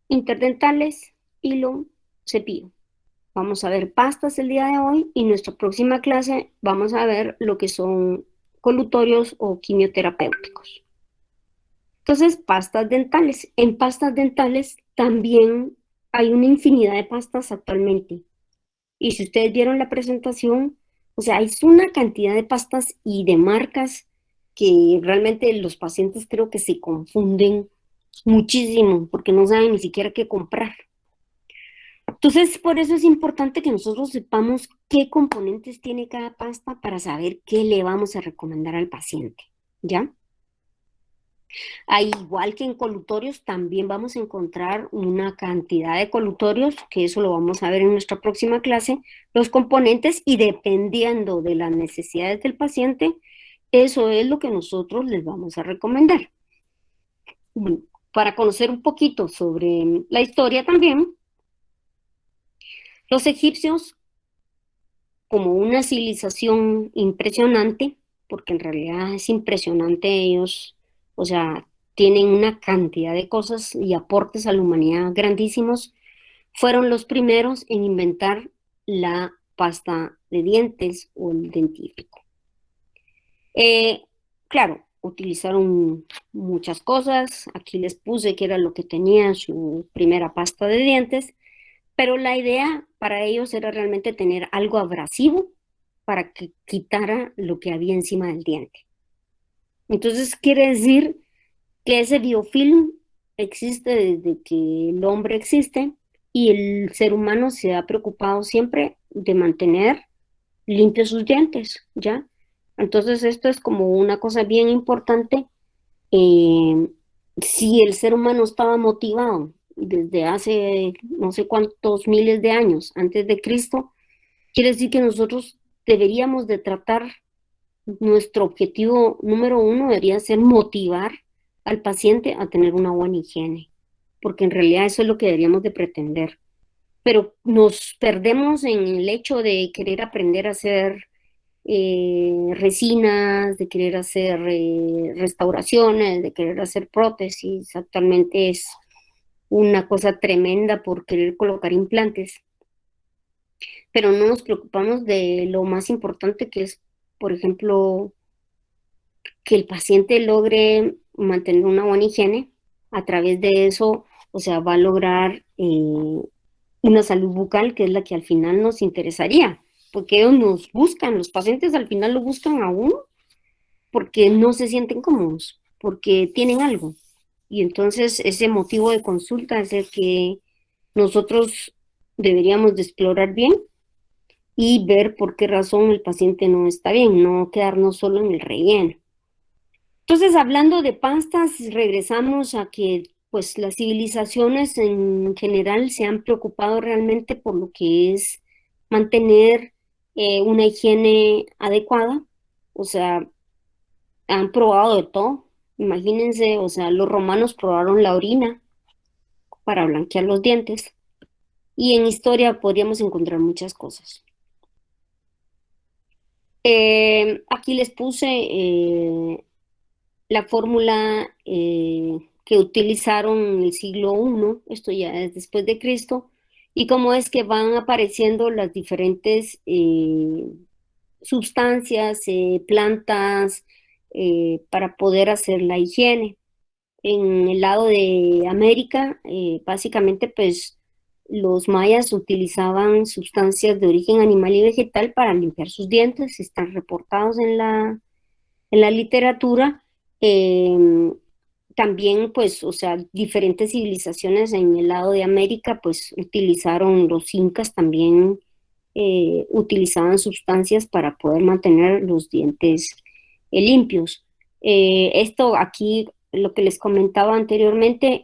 Interdentales, hilo, cepillo. Vamos a ver pastas el día de hoy y en nuestra próxima clase vamos a ver lo que son colutorios o quimioterapéuticos. Entonces, pastas dentales. En pastas dentales también hay una infinidad de pastas actualmente. Y si ustedes vieron la presentación, o sea, hay una cantidad de pastas y de marcas que realmente los pacientes creo que se confunden muchísimo porque no saben ni siquiera qué comprar. Entonces, por eso es importante que nosotros sepamos qué componentes tiene cada pasta para saber qué le vamos a recomendar al paciente, ¿ya? Ahí, igual que en colutorios, también vamos a encontrar una cantidad de colutorios, que eso lo vamos a ver en nuestra próxima clase, los componentes y dependiendo de las necesidades del paciente, eso es lo que nosotros les vamos a recomendar. Bueno, para conocer un poquito sobre la historia también, los egipcios, como una civilización impresionante, porque en realidad es impresionante ellos, o sea, tienen una cantidad de cosas y aportes a la humanidad grandísimos, fueron los primeros en inventar la pasta de dientes o el dentífrico. Claro, utilizaron muchas cosas, aquí les puse que era lo que tenía su primera pasta de dientes, pero la idea para ellos era realmente tener algo abrasivo para que quitara lo que había encima del diente. Entonces quiere decir que ese biofilm existe desde que el hombre existe y el ser humano se ha preocupado siempre de mantener limpios sus dientes, ¿ya? Entonces esto es como una cosa bien importante. Si el ser humano estaba motivado desde hace no sé cuántos miles de años antes de Cristo, quiere decir que nosotros deberíamos de tratar, nuestro objetivo número 1 debería ser motivar al paciente a tener una buena higiene, porque en realidad eso es lo que deberíamos de pretender. Pero nos perdemos en el hecho de querer aprender a hacer resinas, de querer hacer restauraciones, de querer hacer prótesis. Actualmente es una cosa tremenda por querer colocar implantes, pero no nos preocupamos de lo más importante que es, por ejemplo, que el paciente logre mantener una buena higiene. A través de eso, o sea, va a lograr una salud bucal, que es la que al final nos interesaría, porque ellos nos buscan, los pacientes al final lo buscan a uno, porque no se sienten cómodos, porque tienen algo. Y entonces ese motivo de consulta es el que nosotros deberíamos de explorar bien y ver por qué razón el paciente no está bien, no quedarnos solo en el relleno. Entonces, hablando de pastas, regresamos a que pues las civilizaciones en general se han preocupado realmente por lo que es mantener una higiene adecuada, o sea, han probado de todo. Imagínense, o sea, los romanos probaron la orina para blanquear los dientes y en historia podríamos encontrar muchas cosas. Aquí les puse la fórmula que utilizaron en el siglo I, esto ya es después de Cristo, y cómo es que van apareciendo las diferentes sustancias, plantas, para poder hacer la higiene. En el lado de América, básicamente, pues los mayas utilizaban sustancias de origen animal y vegetal para limpiar sus dientes, están reportados en la literatura. También, pues, o sea, diferentes civilizaciones en el lado de América, pues, utilizaron, los incas también utilizaban sustancias para poder mantener los dientes limpios. Esto aquí, lo que les comentaba anteriormente,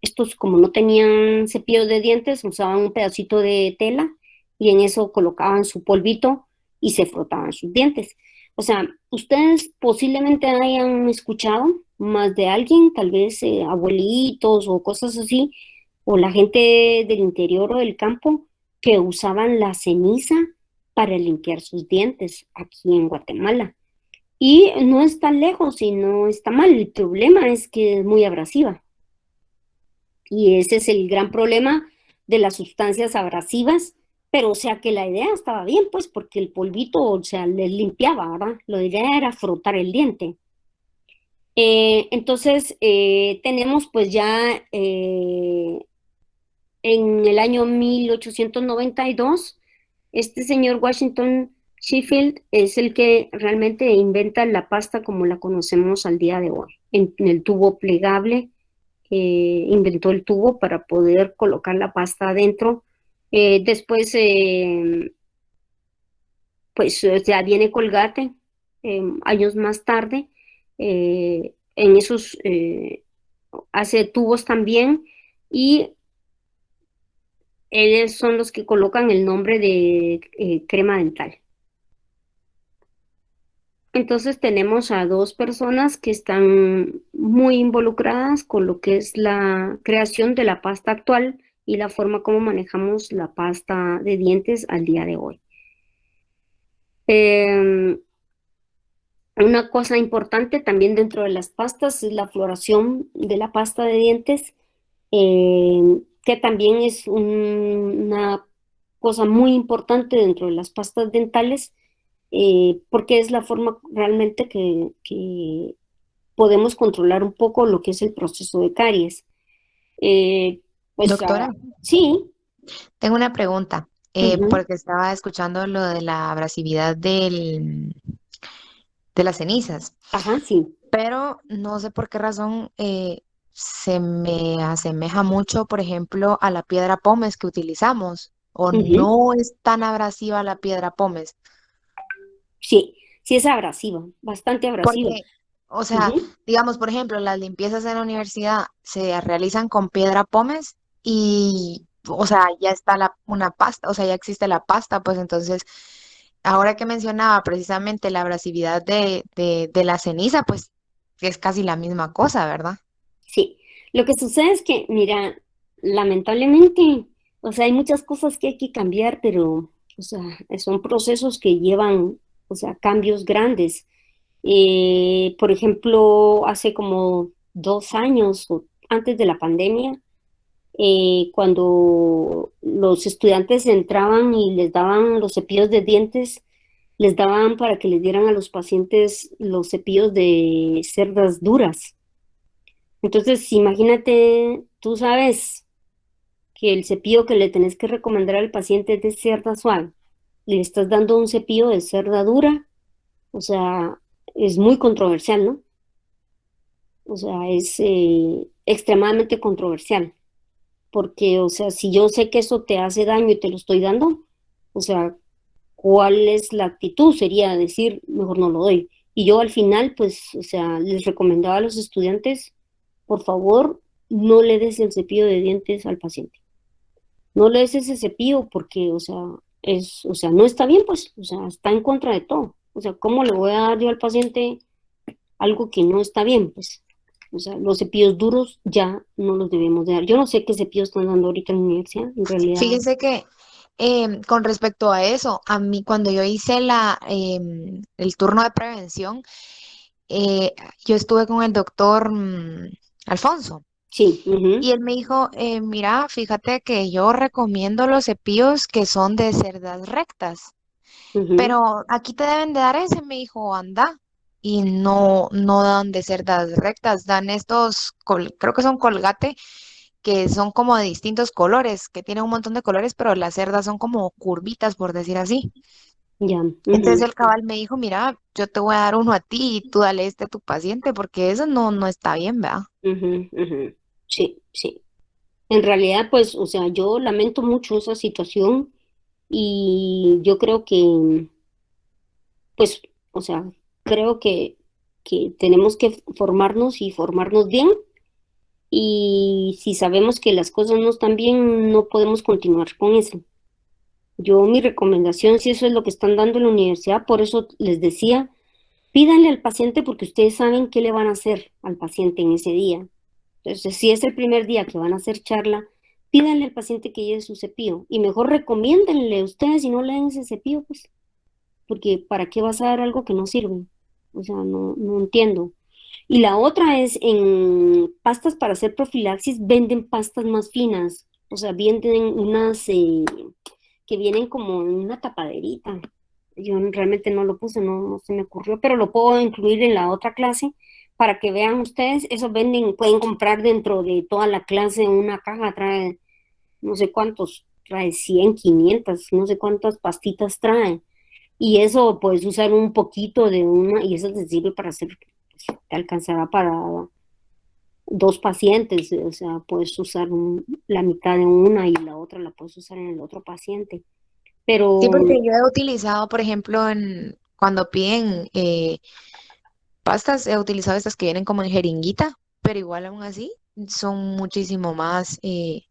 estos como no tenían cepillos de dientes, usaban un pedacito de tela y en eso colocaban su polvito y se frotaban sus dientes. O sea, ustedes posiblemente hayan escuchado más de alguien, tal vez abuelitos o cosas así, o la gente del interior o del campo que usaban la ceniza para limpiar sus dientes aquí en Guatemala. Y no está lejos y no está mal. El problema es que es muy abrasiva. Y ese es el gran problema de las sustancias abrasivas. Pero, o sea, que la idea estaba bien, pues, porque el polvito, o sea, les limpiaba, ¿verdad? La idea era frotar el diente. Entonces, tenemos pues ya en el año 1892, este señor Washington Sheffield es el que realmente inventa la pasta como la conocemos al día de hoy, en el tubo plegable. Inventó el tubo para poder colocar la pasta adentro. Después, pues ya viene Colgate, años más tarde. En esos hace tubos también y ellos son los que colocan el nombre de crema dental. Entonces tenemos a dos personas que están muy involucradas con lo que es la creación de la pasta actual y la forma como manejamos la pasta de dientes al día de hoy. Una cosa importante también dentro de las pastas es la floración de la pasta de dientes, que también es una cosa muy importante dentro de las pastas dentales, porque es la forma realmente que podemos controlar un poco lo que es el proceso de caries. Pues Doctora, sí, tengo una pregunta, ujú, porque estaba escuchando lo de la abrasividad de las cenizas, ajá, sí. pero no sé por qué razón se me asemeja mucho, por ejemplo, a la piedra pómez que utilizamos, o Ujú. no es tan abrasiva la piedra pómez. Sí, sí es abrasiva, bastante abrasiva. Porque, o sea, Ujú, digamos, por ejemplo, las limpiezas en la universidad se realizan con piedra pómez y, o sea, ya está una pasta, o sea, ya existe la pasta, pues entonces, ahora que mencionaba precisamente la abrasividad de la ceniza, pues es casi la misma cosa, ¿verdad? sí, lo que sucede es que, mira, lamentablemente, o sea, hay muchas cosas que hay que cambiar, pero, o sea, son procesos que llevan, o sea, cambios grandes. Por ejemplo, hace como 2 años o antes de la pandemia, cuando los estudiantes entraban y les daban los cepillos de dientes, les daban para que les dieran a los pacientes los cepillos de cerdas duras. Entonces, imagínate, tú sabes que el cepillo que le tenés que recomendar al paciente es de cerda suave y le estás dando un cepillo de cerda dura, o sea, es muy controversial, ¿no? O sea, es extremadamente controversial, porque, o sea, si yo sé que eso te hace daño y te lo estoy dando, O sea, ¿cuál es la actitud? Sería decir, mejor no lo doy. Y yo al final, pues, o sea, les recomendaba a los estudiantes, por favor, no le des el cepillo de dientes al paciente. No le des ese cepillo porque, o sea, no está bien, pues, o sea, está en contra de todo. O sea, ¿cómo le voy a dar yo al paciente algo que no está bien? Pues, o sea, los cepillos duros ya no los debemos de dar. Yo no sé qué cepillos están dando ahorita en la universidad, en realidad. Fíjense que con respecto a eso, a mí cuando yo hice el turno de prevención, eh, yo estuve con el doctor Alfonso Sí, y él me dijo, mira, fíjate que yo recomiendo los cepillos que son de cerdas rectas, pero aquí te deben de dar ese, me dijo, anda. Y no dan de cerdas rectas, dan estos, creo que son Colgate, que son como de distintos colores, que tienen un montón de colores, pero las cerdas son como curvitas, por decir así. ya. Entonces el cabal me dijo, mira, yo te voy a dar uno a ti y tú dale este a tu paciente, porque eso no está bien, ¿verdad? Sí, sí. En realidad, pues, o sea, yo lamento mucho esa situación y yo creo que, pues, o sea, creo que tenemos que formarnos y formarnos bien y si sabemos que las cosas no están bien, no podemos continuar con eso. Yo, mi recomendación, si eso es lo que están dando en la universidad, por eso les decía, pídanle al paciente porque ustedes saben qué le van a hacer al paciente en ese día. Entonces, si es el primer día que van a hacer charla, pídanle al paciente que lleve su cepillo y mejor recomiéndenle ustedes si no le den ese cepillo, pues, porque ¿para qué vas a dar algo que no sirve? O sea, no entiendo. Y la otra es en pastas para hacer profilaxis, venden pastas más finas, o sea, venden unas que vienen como en una tapaderita. Yo realmente no lo puse, no se me ocurrió, pero lo puedo incluir en la otra clase para que vean ustedes. Eso venden, pueden comprar dentro de toda la clase una caja, trae no sé cuántos, trae 100 500 no sé cuántas pastitas trae. Y eso puedes usar un poquito de una, y eso te sirve para hacer, pues, te alcanzará para dos pacientes, o sea, puedes usar la mitad de una y la otra la puedes usar en el otro paciente. Sí, Pero porque yo he utilizado, por ejemplo, cuando piden pastas, he utilizado estas que vienen como en jeringuita, pero igual aún así son muchísimo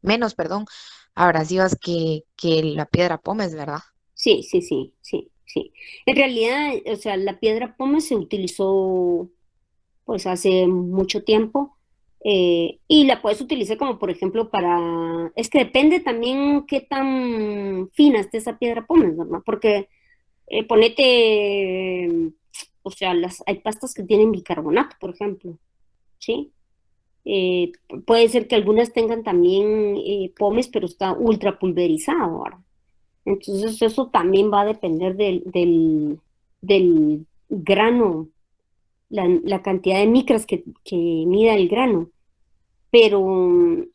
menos, perdón, abrasivas que la piedra pómez, ¿verdad? sí, sí, sí, sí, sí. En realidad, o sea, la piedra pómez se utilizó pues hace mucho tiempo y la puedes utilizar como por ejemplo para, es que depende también qué tan fina esté esa piedra pómez, ¿verdad? Porque ponete, o sea, hay pastas que tienen bicarbonato, por ejemplo, ¿sí? Puede ser que algunas tengan también pómez, pero está ultra pulverizado, ¿verdad? Entonces eso también va a depender del grano, la cantidad de micras que mida el grano. Pero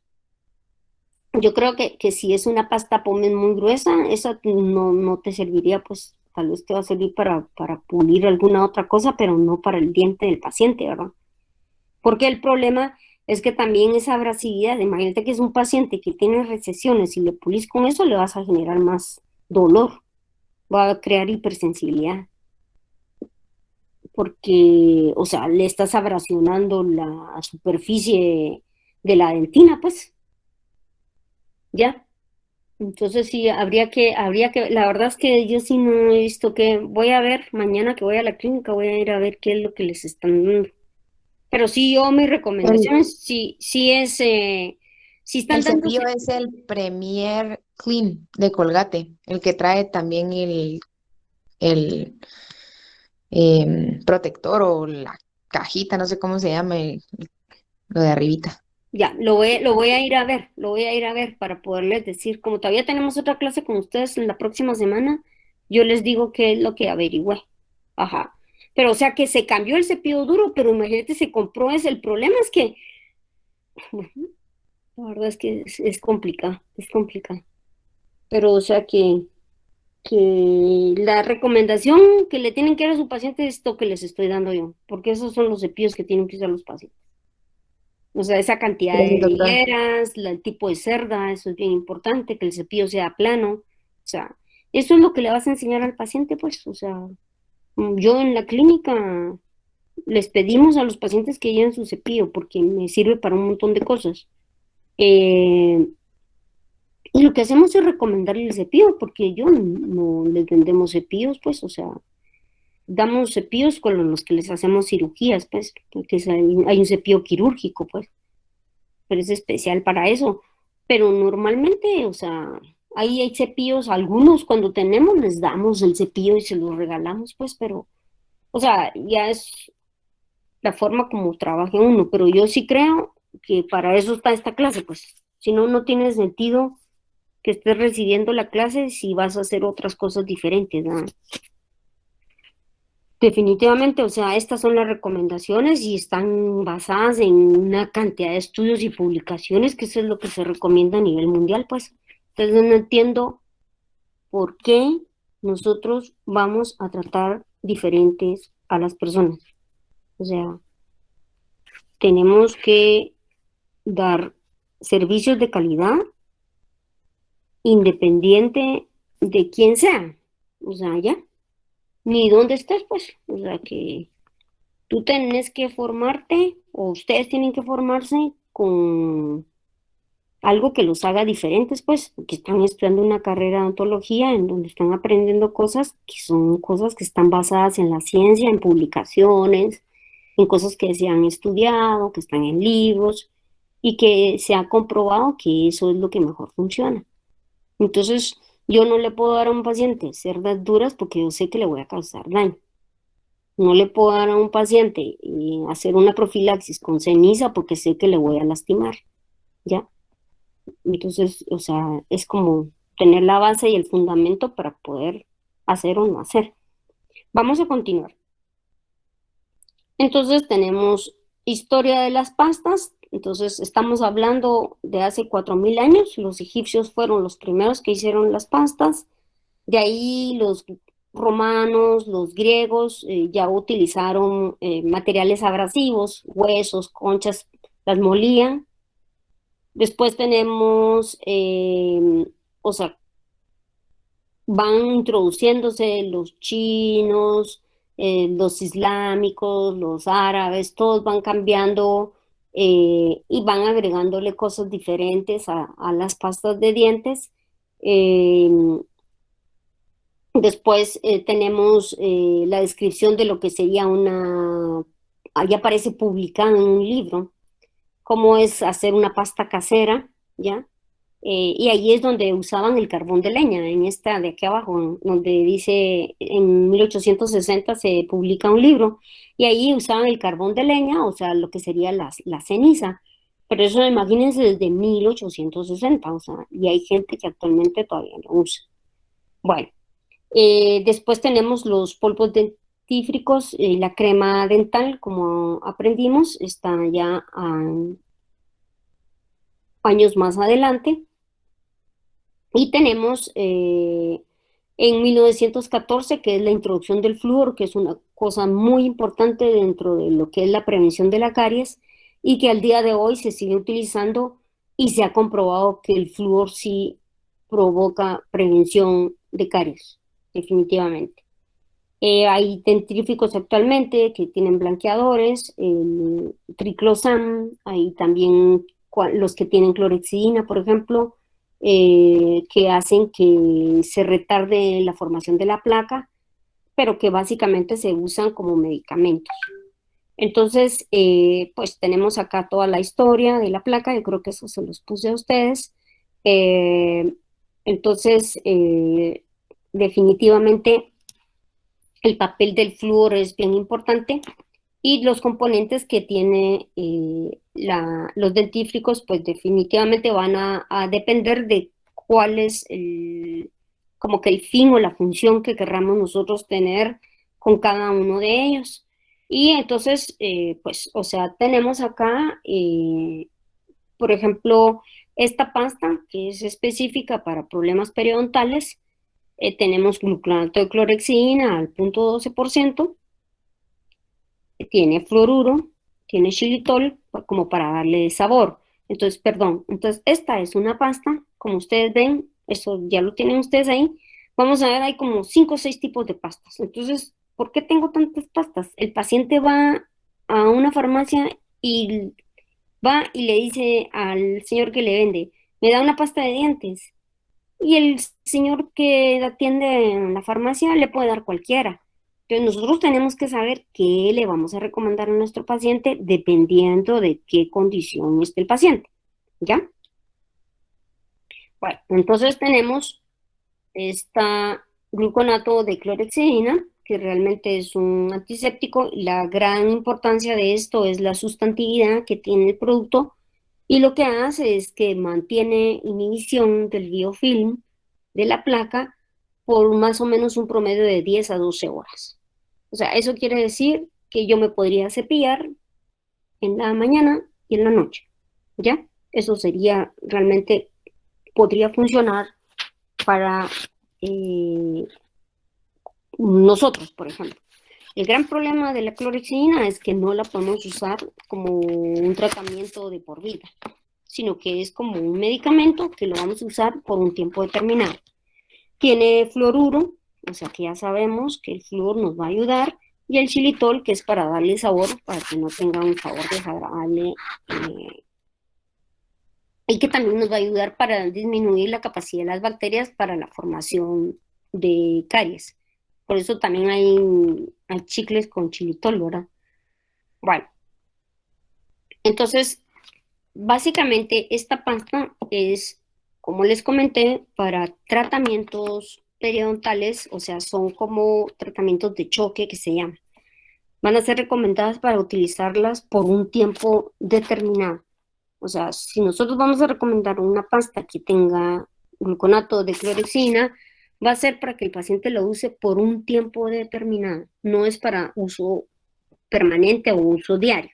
yo creo que si es una pasta pómez muy gruesa, esa no te serviría, pues tal vez te va a servir para pulir alguna otra cosa, pero no para el diente del paciente, ¿verdad? Porque el problema es que también esa abrasividad, imagínate que es un paciente que tiene recesiones y le pulís con eso, le vas a generar más dolor, va a crear hipersensibilidad, porque, o sea, le estás abrasionando la superficie de la dentina, pues, ya. Entonces sí, la verdad es que yo sí no he visto voy a ver, mañana que voy a la clínica, voy a ir a ver qué es lo que les están dando. Pero sí, yo mis El, recomendaciones, sí es, si están el dándose, cepillo es el Premier Clean de Colgate, el que trae también el protector o la cajita, no sé cómo se llama, lo de arribita. ya, lo voy a ir a ver, lo voy a ir a ver para poderles decir, como todavía tenemos otra clase con ustedes en la próxima semana, yo les digo qué es lo que averigüé. Ajá. Pero o sea que se cambió el cepillo duro, pero imagínate, se compró ese. El problema es que, la verdad es que es complicado, es complicado. Pero o sea que la recomendación que le tienen que dar a su paciente es esto que les estoy dando yo, porque esos son los cepillos que tienen que usar los pacientes. O sea, esa cantidad de Gracias, doctora. hileras, el tipo de cerda, eso es bien importante, que el cepillo sea plano. O sea, eso es lo que le vas a enseñar al paciente, pues, o sea, yo en la clínica les pedimos a los pacientes que lleven su cepillo porque me sirve para un montón de cosas. Eh, y lo que hacemos es recomendarle el cepillo porque yo no les vendemos cepillos, pues, o sea, damos cepillos con los que les hacemos cirugías, pues, porque hay un cepillo quirúrgico, pues, pero es especial para eso. Pero normalmente, o sea, ahí hay cepillos, algunos cuando tenemos les damos el cepillo y se los regalamos, pues, pero, o sea, ya es la forma como trabaja uno, pero yo sí creo que para eso está esta clase, pues, si no, no tiene sentido que estés recibiendo la clase si vas a hacer otras cosas diferentes, ¿no? Definitivamente, o sea, estas son las recomendaciones y están basadas en una cantidad de estudios y publicaciones, que eso es lo que se recomienda a nivel mundial, pues. Entonces no entiendo por qué nosotros vamos a tratar diferentes a las personas. O sea, tenemos que dar servicios de calidad independiente de quién sea. O sea, ya, ni dónde estés, pues. O sea, que tú tenés que formarte o ustedes tienen que formarse con algo que los haga diferentes, pues, porque están estudiando una carrera de odontología en donde están aprendiendo cosas que son cosas que están basadas en la ciencia, en publicaciones, en cosas que se han estudiado, que están en libros y que se ha comprobado que eso es lo que mejor funciona. Entonces, yo no le puedo dar a un paciente cerdas duras porque yo sé que le voy a causar daño. No le puedo dar a un paciente hacer una profilaxis con ceniza porque sé que le voy a lastimar, ¿ya? Entonces, o sea, es como tener la base y el fundamento para poder hacer o no hacer. Vamos a continuar. Entonces tenemos historia de las pastas. Entonces estamos hablando de hace 4000 años. Los egipcios fueron los primeros que hicieron las pastas. De ahí los romanos, los griegos ya utilizaron materiales abrasivos, huesos, conchas, las molían. Después tenemos, o sea, van introduciéndose los chinos, los islámicos, los árabes, todos van cambiando y van agregándole cosas diferentes a las pastas de dientes. Eh, Después tenemos la descripción de lo que sería ahí aparece publicado en un libro, cómo es hacer una pasta casera, ¿ya? Y ahí es donde usaban el carbón de leña, en esta de aquí abajo, donde dice en 1860 se publica un libro, y ahí usaban el carbón de leña, o sea, lo que sería la ceniza. Pero eso imagínense desde 1860, o sea, y hay gente que actualmente todavía lo usa. Bueno. Después tenemos los polvos dentífricos, la crema dental, como aprendimos, está ya años más adelante. Y tenemos en 1914, que es la introducción del flúor, que es una cosa muy importante dentro de lo que es la prevención de la caries, y que al día de hoy se sigue utilizando y se ha comprobado que el flúor sí provoca prevención de caries, definitivamente. Hay dentríficos actualmente que tienen blanqueadores, el triclosan, hay también los que tienen clorhexidina, por ejemplo, que hacen que se retarde la formación de la placa, pero que básicamente se usan como medicamentos. Entonces, pues tenemos acá toda la historia de la placa, yo creo que eso se los puse a ustedes. Entonces, definitivamente el papel del flúor es bien importante y los componentes que tiene los dentífricos, pues definitivamente van a depender de cuál es como que el fin o la función que querramos nosotros tener con cada uno de ellos. Y entonces, pues, o sea, tenemos acá, por ejemplo, esta pasta que es específica para problemas periodontales. Tenemos gluconato de clorhexidina al 0.12%, tiene fluoruro, tiene xilitol como para darle sabor. Entonces, perdón, entonces esta es una pasta, como ustedes ven, eso ya lo tienen ustedes ahí, Vamos a ver, hay como 5 o 6 tipos de pastas. Entonces, ¿por qué tengo tantas pastas? El paciente va a una farmacia y va y le dice al señor que le vende, me da una pasta de dientes. Y el señor que atiende en la farmacia le puede dar cualquiera. Entonces nosotros tenemos que saber qué le vamos a recomendar a nuestro paciente dependiendo de qué condición esté el paciente. ¿Ya? Bueno, entonces tenemos esta gluconato de clorhexidina, que realmente es un antiséptico. La gran importancia de esto es la sustantividad que tiene el producto y lo que hace es que mantiene inhibición del biofilm de la placa por más o menos un promedio de 10 a 12 horas. O sea, eso quiere decir que yo me podría cepillar en la mañana y en la noche, ¿ya? Eso sería realmente, podría funcionar para nosotros, por ejemplo. El gran problema de la clorhexidina es que no la podemos usar como un tratamiento de por vida, sino que es como un medicamento que lo vamos a usar por un tiempo determinado. Tiene fluoruro, o sea que ya sabemos que el flúor nos va a ayudar, y el xilitol, que es para darle sabor, para que no tenga un sabor desagradable, y que también nos va a ayudar para disminuir la capacidad de las bacterias para la formación de caries. Por eso también hay chicles con xilitol, ¿verdad? Bueno, entonces, básicamente esta pasta es, como les comenté, para tratamientos periodontales, o sea, son como tratamientos de choque que se llaman. Van a ser recomendadas para utilizarlas por un tiempo determinado. O sea, si nosotros vamos a recomendar una pasta que tenga gluconato de clorhexidina, va a ser para que el paciente lo use por un tiempo determinado, no es para uso permanente o uso diario.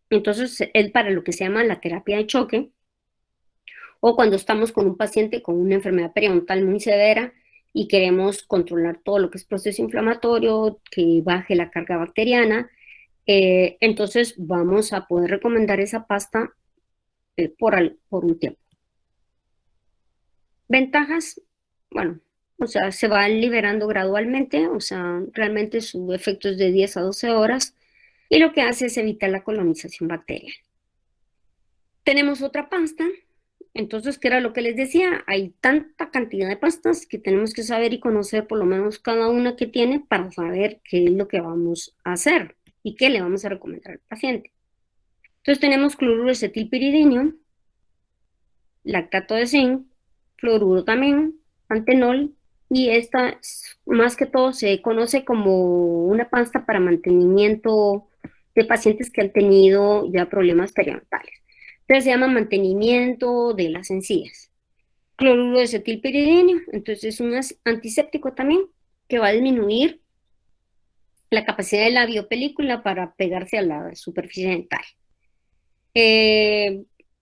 Entonces, es para lo que se llama la terapia de choque, o cuando estamos con un paciente con una enfermedad periodontal muy severa y queremos controlar todo lo que es proceso inflamatorio, que baje la carga bacteriana, entonces vamos a poder recomendar esa pasta por un tiempo. Ventajas, bueno, o sea, se va liberando gradualmente, o sea, realmente su efecto es de 10 a 12 horas, y lo que hace es evitar la colonización bacteriana. Tenemos otra pasta, entonces, ¿qué era lo que les decía? Hay tanta cantidad de pastas que tenemos que saber y conocer por lo menos cada una que tiene para saber qué es lo que vamos a hacer y qué le vamos a recomendar al paciente. Entonces tenemos cloruro de acetilpiridino, lactato de zinc, fluoruro también, pantenol, y esta más que todo se conoce como una pasta para mantenimiento de pacientes que han tenido ya problemas periodontales. Entonces se llama mantenimiento de las encías. Cloruro de acetilpiridino, entonces es un antiséptico también que va a disminuir la capacidad de la biopelícula para pegarse a la superficie dental.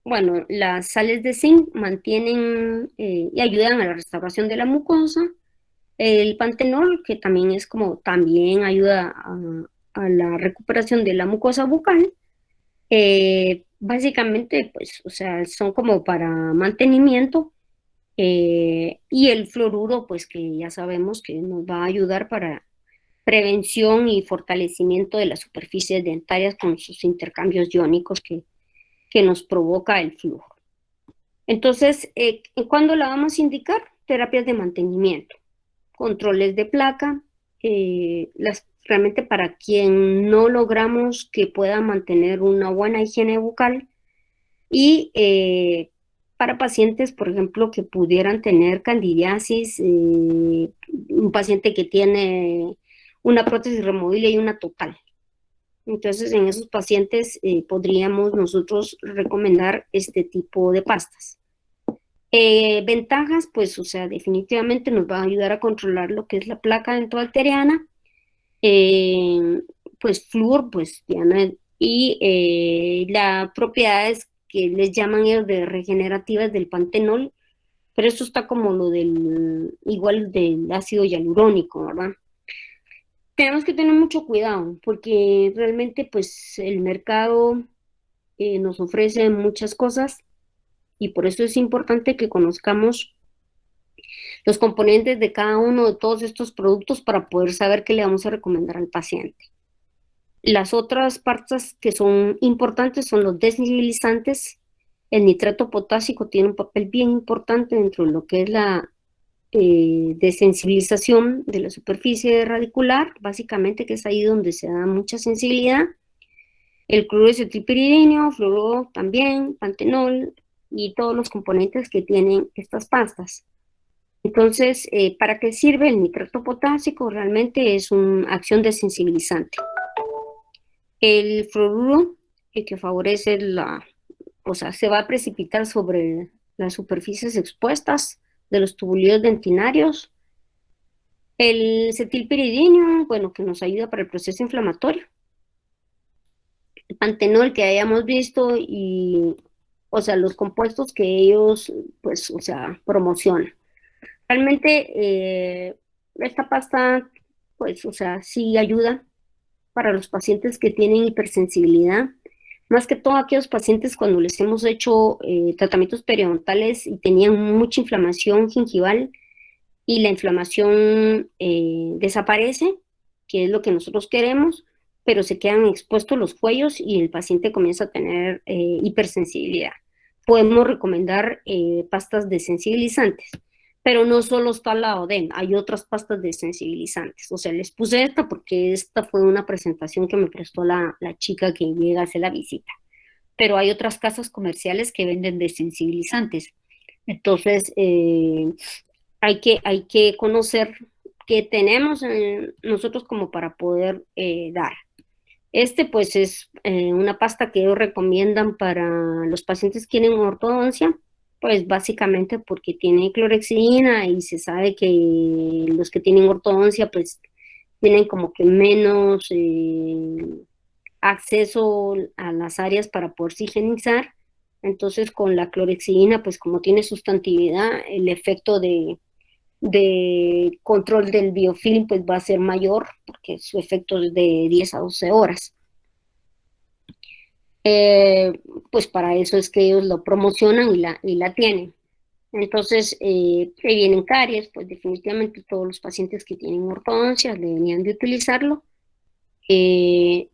Bueno, las sales de zinc mantienen y ayudan a la restauración de la mucosa. El pantenol, que también es como, también ayuda a la recuperación de la mucosa bucal. Básicamente, pues, o sea, son como para mantenimiento. Y el fluoruro, pues que ya sabemos que nos va a ayudar para prevención y fortalecimiento de las superficies dentarias con sus intercambios iónicos que nos provoca el flúor. Entonces, ¿cuándo la vamos a indicar? Terapias de mantenimiento, controles de placa, realmente para quien no logramos que pueda mantener una buena higiene bucal, y para pacientes, por ejemplo, que pudieran tener candidiasis, un paciente que tiene una prótesis removible y una total. Entonces, en esos pacientes podríamos nosotros recomendar este tipo de pastas. Ventajas, pues, o sea, definitivamente nos va a ayudar a controlar lo que es la placa dentoarteriana, pues, flúor, pues, y las propiedades que les llaman ellos de regenerativas del pantenol, pero esto está como lo igual del ácido hialurónico, ¿verdad? Tenemos que tener mucho cuidado porque realmente pues el mercado nos ofrece muchas cosas y por eso es importante que conozcamos los componentes de cada uno de todos estos productos para poder saber qué le vamos a recomendar al paciente. Las otras partes que son importantes son los desensibilizantes. El nitrato potásico tiene un papel bien importante dentro de lo que es la desensibilización de la superficie radicular, básicamente, que es ahí donde se da mucha sensibilidad. El cloruro de acetilpiridino, fluoruro también, pantenol y todos los componentes que tienen estas pastas. Entonces, ¿para qué sirve el nitrato potásico? Realmente es una acción desensibilizante. El fluoruro, que favorece o sea, se va a precipitar sobre las superficies expuestas de los tubulillos dentinarios. El acetilpiridino, bueno, que nos ayuda para el proceso inflamatorio. El pantenol que hayamos visto y, o sea, los compuestos que ellos, pues, o sea, promocionan. Realmente, esta pasta, pues, o sea, sí ayuda para los pacientes que tienen hipersensibilidad, más que todo aquellos pacientes cuando les hemos hecho tratamientos periodontales y tenían mucha inflamación gingival y la inflamación desaparece, que es lo que nosotros queremos, pero se quedan expuestos los cuellos y el paciente comienza a tener hipersensibilidad. Podemos recomendar pastas desensibilizantes. Pero no solo está la Oden, hay otras pastas desensibilizantes. O sea, les puse esta porque esta fue una presentación que me prestó la chica que llega a hacer la visita. Pero hay otras casas comerciales que venden desensibilizantes. Entonces, hay que conocer qué tenemos nosotros como para poder dar. Pues es una pasta que ellos recomiendan para los pacientes que tienen ortodoncia, pues básicamente porque tiene clorexidina y se sabe que los que tienen ortodoncia pues tienen como que menos acceso a las áreas para poderse higienizar. Entonces con la clorexidina pues como tiene sustantividad, el efecto de control del biofilm pues va a ser mayor porque su efecto es de 10 a 12 horas. Pues para eso es que ellos lo promocionan y la tienen. Entonces, que vienen caries, pues definitivamente todos los pacientes que tienen ortodoncia deberían de utilizarlo. Pues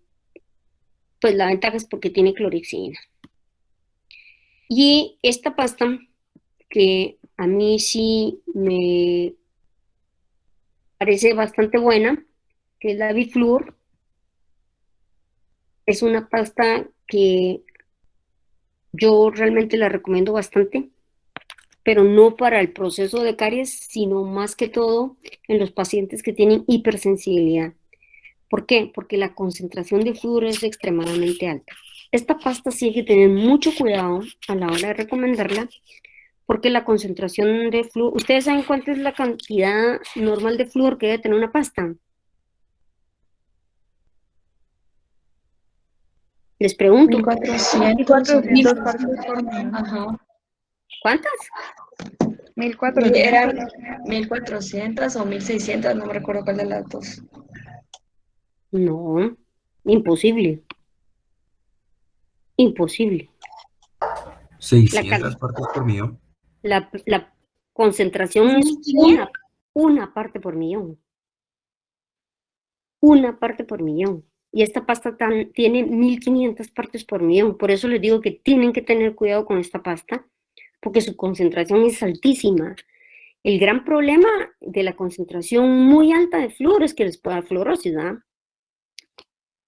la ventaja es porque tiene clorexidina. Y esta pasta, que a mí sí me parece bastante buena, que es la Biflur, es una pasta que yo realmente la recomiendo bastante, pero no para el proceso de caries, sino más que todo en los pacientes que tienen hipersensibilidad. ¿Por qué? Porque la concentración de flúor es extremadamente alta. Esta pasta sí hay que tener mucho cuidado a la hora de recomendarla, porque la concentración de flúor, ¿ustedes saben cuánta es la cantidad normal de flúor que debe tener una pasta? Les pregunto. 1400. 1400 partes por millón. Ajá. ¿Cuántas? 1400. Eran 1400 o 1600, no me recuerdo cuál de las dos. No, imposible. Imposible. 600 partes por millón. La concentración es una parte por millón. Una parte por millón. Y esta pasta tiene 1500 partes por millón. Por eso les digo que tienen que tener cuidado con esta pasta, porque su concentración es altísima. El gran problema de la concentración muy alta de flúor es que les puede dar fluorosis, ¿verdad?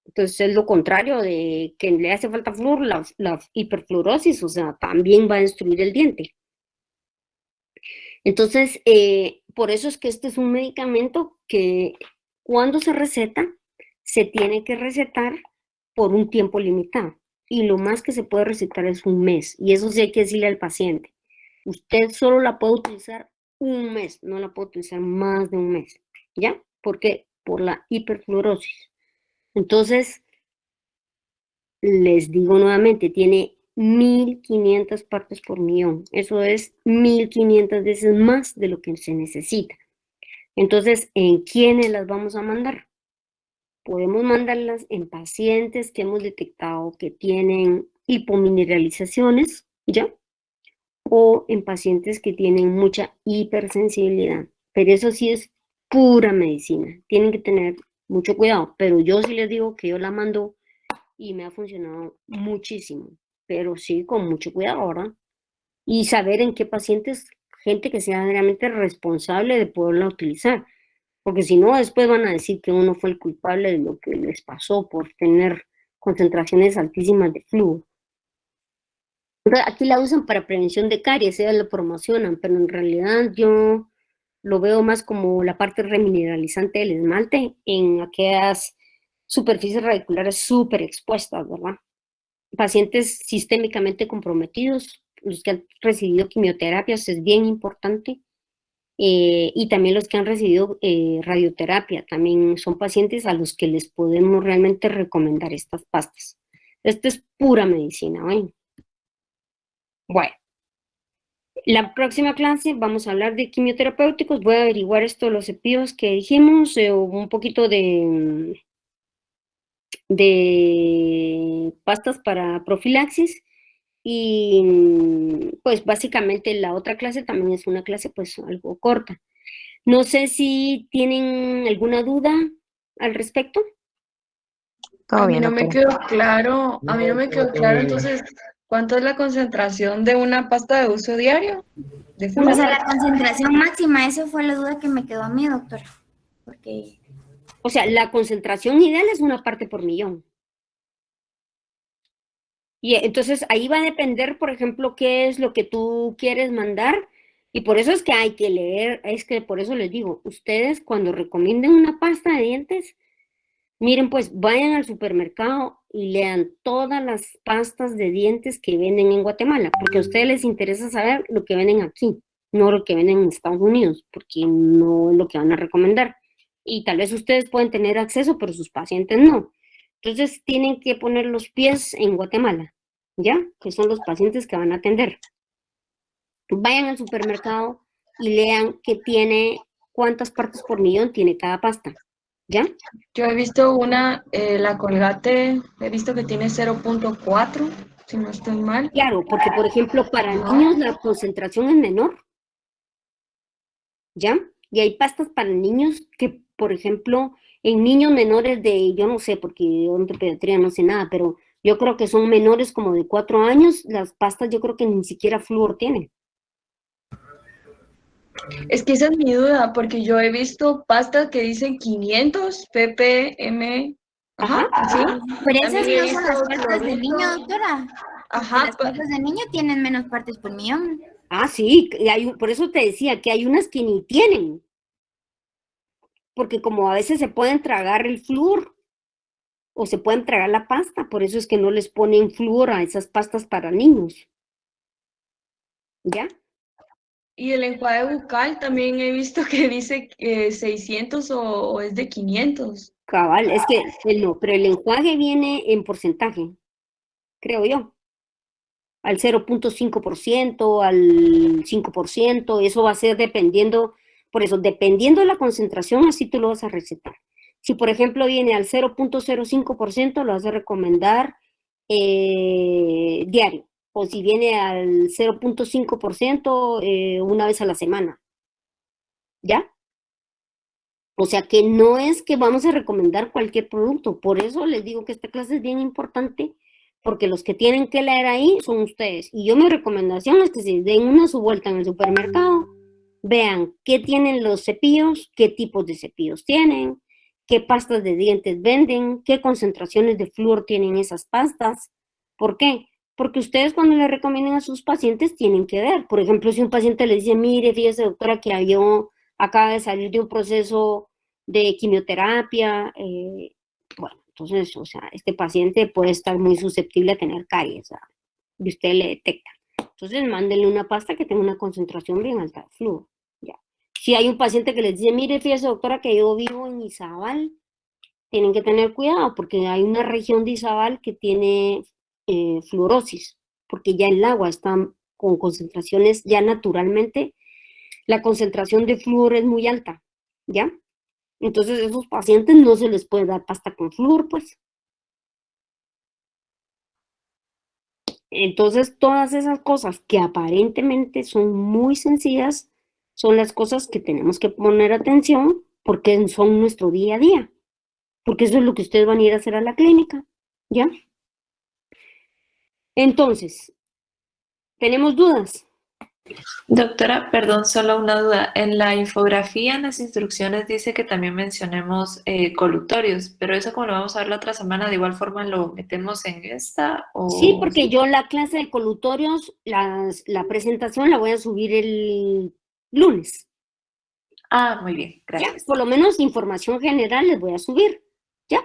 Entonces es lo contrario de que le hace falta flúor, la hiperfluorosis, o sea, también va a destruir el diente. Entonces, por eso es que este es un medicamento que cuando se receta, se tiene que recetar por un tiempo limitado. Y lo más que se puede recetar es un mes. Y eso sí hay que decirle al paciente. Usted solo la puede utilizar un mes, no la puede utilizar más de un mes. ¿Ya? ¿Por qué? Por la hiperfluorosis. Entonces, les digo nuevamente, tiene 1500 partes por millón. Eso es 1500 veces más de lo que se necesita. Entonces, ¿en quiénes las vamos a mandar? Podemos mandarlas en pacientes que hemos detectado que tienen hipomineralizaciones, ¿ya? o en pacientes que tienen mucha hipersensibilidad. Pero eso sí es pura medicina. Tienen que tener mucho cuidado. Pero yo sí les digo que yo la mando y me ha funcionado muchísimo. Pero sí, con mucho cuidado ahora. Y saber en qué pacientes, gente que sea realmente responsable de poderla utilizar. Porque si no, después van a decir que uno fue el culpable de lo que les pasó por tener concentraciones altísimas de flúor. Aquí la usan para prevención de caries, ellas lo promocionan, pero en realidad yo lo veo más como la parte remineralizante del esmalte en aquellas superficies radiculares súper expuestas, ¿verdad? Pacientes sistémicamente comprometidos, los que han recibido quimioterapias es bien importante, y también los que han recibido radioterapia, también son pacientes a los que les podemos realmente recomendar estas pastas. Esto es pura medicina, ¿ven? Bueno, la próxima clase vamos a hablar de quimioterapéuticos. Voy a averiguar esto de los cepillos que dijimos, un poquito de pastas para profilaxis. Y pues básicamente la otra clase también es una clase pues algo corta. No sé si tienen alguna duda al respecto. Todo A mí bien, no me doctora. quedó claro, a mí no me quedó claro entonces, ¿cuánto es la concentración de una pasta de uso diario de O flúor? sea, la concentración máxima, eso fue la duda que me quedó a mí, doctora. Porque O sea, la concentración ideal es una parte por millón. Y entonces ahí va a depender, por ejemplo, qué es lo que tú quieres mandar. Y por eso es que hay que leer, es que por eso les digo, ustedes cuando recomienden una pasta de dientes, miren, pues vayan al supermercado y lean todas las pastas de dientes que venden en Guatemala, porque a ustedes les interesa saber lo que venden aquí, no lo que venden en Estados Unidos, porque no es lo que van a recomendar. Y tal vez ustedes pueden tener acceso, pero sus pacientes no. Entonces tienen que poner los pies en Guatemala, ¿ya? Que son los pacientes que van a atender. Vayan al supermercado y lean qué tiene, cuántas partes por millón tiene cada pasta, ¿ya? Yo he visto una, la Colgate, he visto que tiene 0.4, si no estoy mal. Claro, porque por ejemplo, para niños la concentración es menor, ¿ya? Y hay pastas para niños que, por ejemplo, en niños menores de, yo no sé, porque de pediatría no sé nada, pero yo creo que son menores como de 4 años, las pastas yo creo que ni siquiera flúor tienen. Es que esa es mi duda, porque yo he visto pastas que dicen 500 ppm, Ajá. así. pero También esas he no son las visto partes de niño, clorito. doctora. Porque Ajá, las partes de niño tienen menos partes por millón. Ah, sí, y por eso te decía que hay unas que ni tienen, porque como a veces se pueden tragar el flúor o se pueden tragar la pasta, por eso es que no les ponen flúor a esas pastas para niños, ¿ya? y el enjuague bucal también he visto que dice 600 o es de 500. Cabal, es que no, pero el enjuague viene en porcentaje, creo yo, al 0.5%, al 5%, eso va a ser dependiendo, por eso, dependiendo de la concentración, así tú lo vas a recetar. Si, por ejemplo, viene al 0.05%, lo vas a recomendar diario, o si viene al 0.5%, una vez a la semana, ¿ya? O sea que no es que vamos a recomendar cualquier producto, por eso les digo que esta clase es bien importante, porque los que tienen que leer ahí son ustedes. Y yo mi recomendación es que se den una su vuelta en el supermercado, vean qué tienen los cepillos, qué tipos de cepillos tienen, qué pastas de dientes venden, qué concentraciones de flúor tienen esas pastas. ¿Por qué? Porque ustedes cuando le recomienden a sus pacientes tienen que ver. Por ejemplo, si un paciente le dice, mire, fíjese doctora que yo acaba de salir de un proceso de quimioterapia, bueno, entonces, o sea, este paciente puede estar muy susceptible a tener caries, ¿verdad? Y usted le detecta. Entonces, mándenle una pasta que tenga una concentración bien alta de flúor, ¿ya? Si hay un paciente que les dice, mire, fíjese doctora que yo vivo en Izabal, tienen que tener cuidado porque hay una región de Izabal que tiene fluorosis, porque ya el agua está con concentraciones, ya naturalmente la concentración de flúor es muy alta, ¿ya? Entonces, a esos pacientes no se les puede dar pasta con flúor, pues. Entonces, todas esas cosas que aparentemente son muy sencillas son las cosas que tenemos que poner atención porque son nuestro día a día, porque eso es lo que ustedes van a ir a hacer a la clínica, ¿ya? Entonces, ¿tenemos dudas? Doctora, perdón, solo una duda. En la infografía, en las instrucciones dice que también mencionemos colutorios, pero eso como lo vamos a ver la otra semana, de igual forma lo metemos en esta Sí, o... porque yo la clase de colutorios, la presentación la voy a subir el lunes, Ah, muy bien, ¿ya? gracias. Por lo menos información general les voy a subir, ¿ya?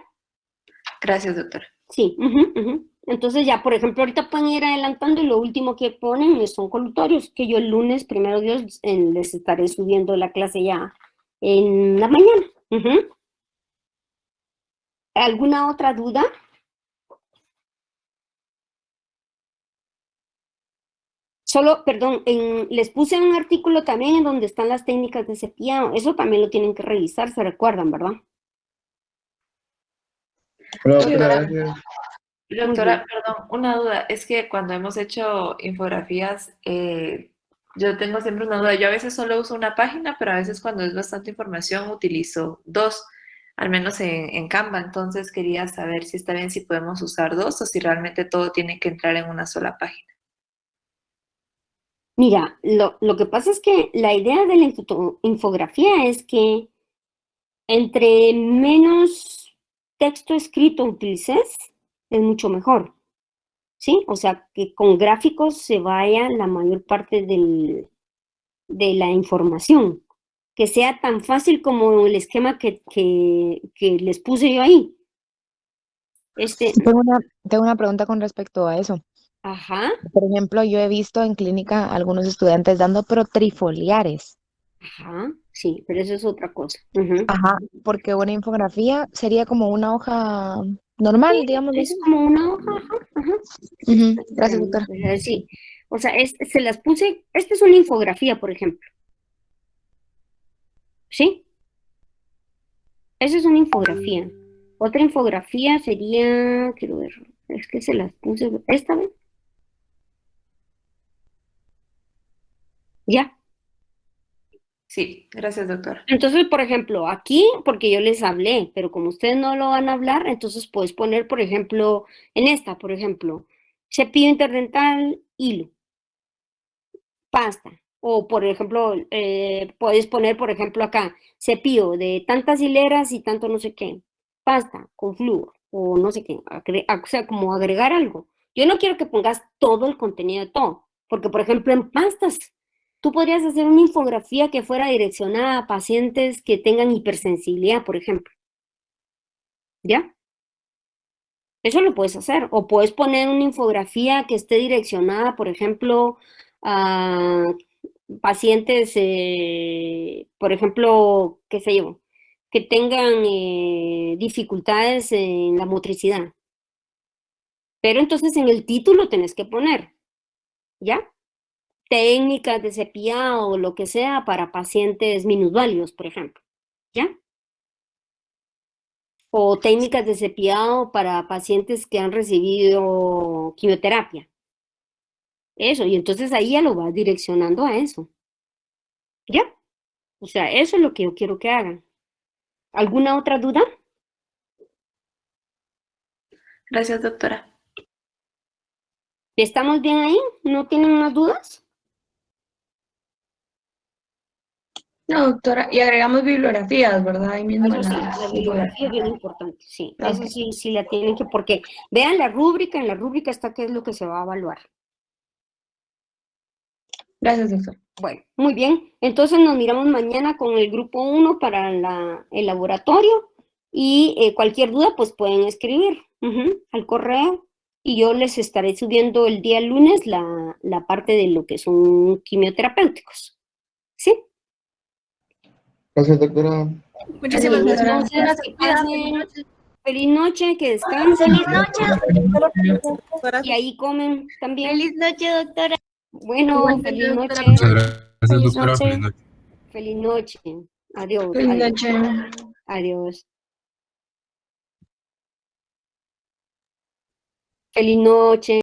Gracias, doctora. Sí, Entonces ya, por ejemplo, ahorita pueden ir adelantando y lo último que ponen son colutorios, que yo el lunes, primero Dios, les estaré subiendo la clase ya en la mañana. ¿Alguna otra duda? Solo, perdón, les puse un artículo también en donde están las técnicas de cepillado. Eso también lo tienen que revisar, se recuerdan, ¿verdad? Hola, Sí, doctora, doctora. gracias. Doctora, perdón, una duda. Es que cuando hemos hecho infografías, yo tengo siempre una duda. Yo a veces solo uso una página, pero a veces cuando es bastante información utilizo dos, al menos en Canva. Entonces quería saber si está bien si podemos usar dos o si realmente todo tiene que entrar en una sola página. Mira, lo que pasa es que la idea de la infografía es que entre menos texto escrito utilices, es mucho mejor, ¿sí? O sea, que con gráficos se vaya la mayor parte de la información, que sea tan fácil como el esquema que les puse yo ahí. Tengo una pregunta con respecto a eso. Ajá, Por ejemplo, yo he visto en clínica algunos estudiantes dando protrifoliares. ajá, sí, pero eso es otra cosa. Ajá, porque una infografía sería como una hoja normal, digamos Es así. como una hoja, ajá. Gracias, doctora. Sí, o sea, se las puse, esta es una infografía, por ejemplo, ¿sí? Esa es una infografía. Otra infografía sería, quiero ver, es que se las puse, esta vez, ya. Sí, gracias, doctora. Entonces, por ejemplo, aquí, porque yo les hablé, pero como ustedes no lo van a hablar, entonces puedes poner, por ejemplo, en esta, por ejemplo, cepillo interdental, hilo, pasta. O, por ejemplo, puedes poner, por ejemplo, acá, cepillo de tantas hileras y tanto no sé qué, pasta con flúor, o no sé qué, o sea, como agregar algo. Yo no quiero que pongas todo el contenido de todo, porque, por ejemplo, en pastas, tú podrías hacer una infografía que fuera direccionada a pacientes que tengan hipersensibilidad, por ejemplo. ¿Ya? Eso lo puedes hacer. O puedes poner una infografía que esté direccionada, por ejemplo, a pacientes, por ejemplo, qué sé yo, que tengan dificultades en la motricidad. Pero entonces en el título tenés que poner, ¿ya? Técnicas de cepillado o lo que sea para pacientes minusválidos, por ejemplo, ¿ya? O técnicas de cepillado para pacientes que han recibido quimioterapia. Eso, y entonces ahí ya lo vas direccionando a eso. ¿Ya? O sea, eso es lo que yo quiero que hagan. ¿Alguna otra duda? Gracias, doctora. ¿Estamos bien ahí? ¿No tienen más dudas? No, doctora, y agregamos bibliografías, ¿verdad? Ahí mismo en Eso sí, la la bibliografía es bien importante, sí. Eso Ok. sí, sí la tienen que, porque vean la rúbrica, en la rúbrica está qué es lo que se va a evaluar. Gracias, doctora. Bueno, muy bien. Entonces nos miramos mañana con el grupo 1 para el laboratorio y cualquier duda pues pueden escribir al correo y yo les estaré subiendo el día lunes la parte de lo que son quimioterapéuticos. ¿Sí? Gracias, doctora. Muchísimas Bien, gracias. entonces que pasen feliz noche, que descansen Feliz noche. y ahí comen también. Feliz noche, doctora. Bueno, feliz noche. Muchas gracias, Feliz doctora. noche. Feliz noche. Feliz noche. Adiós. Feliz Adiós. noche. Adiós. Feliz noche.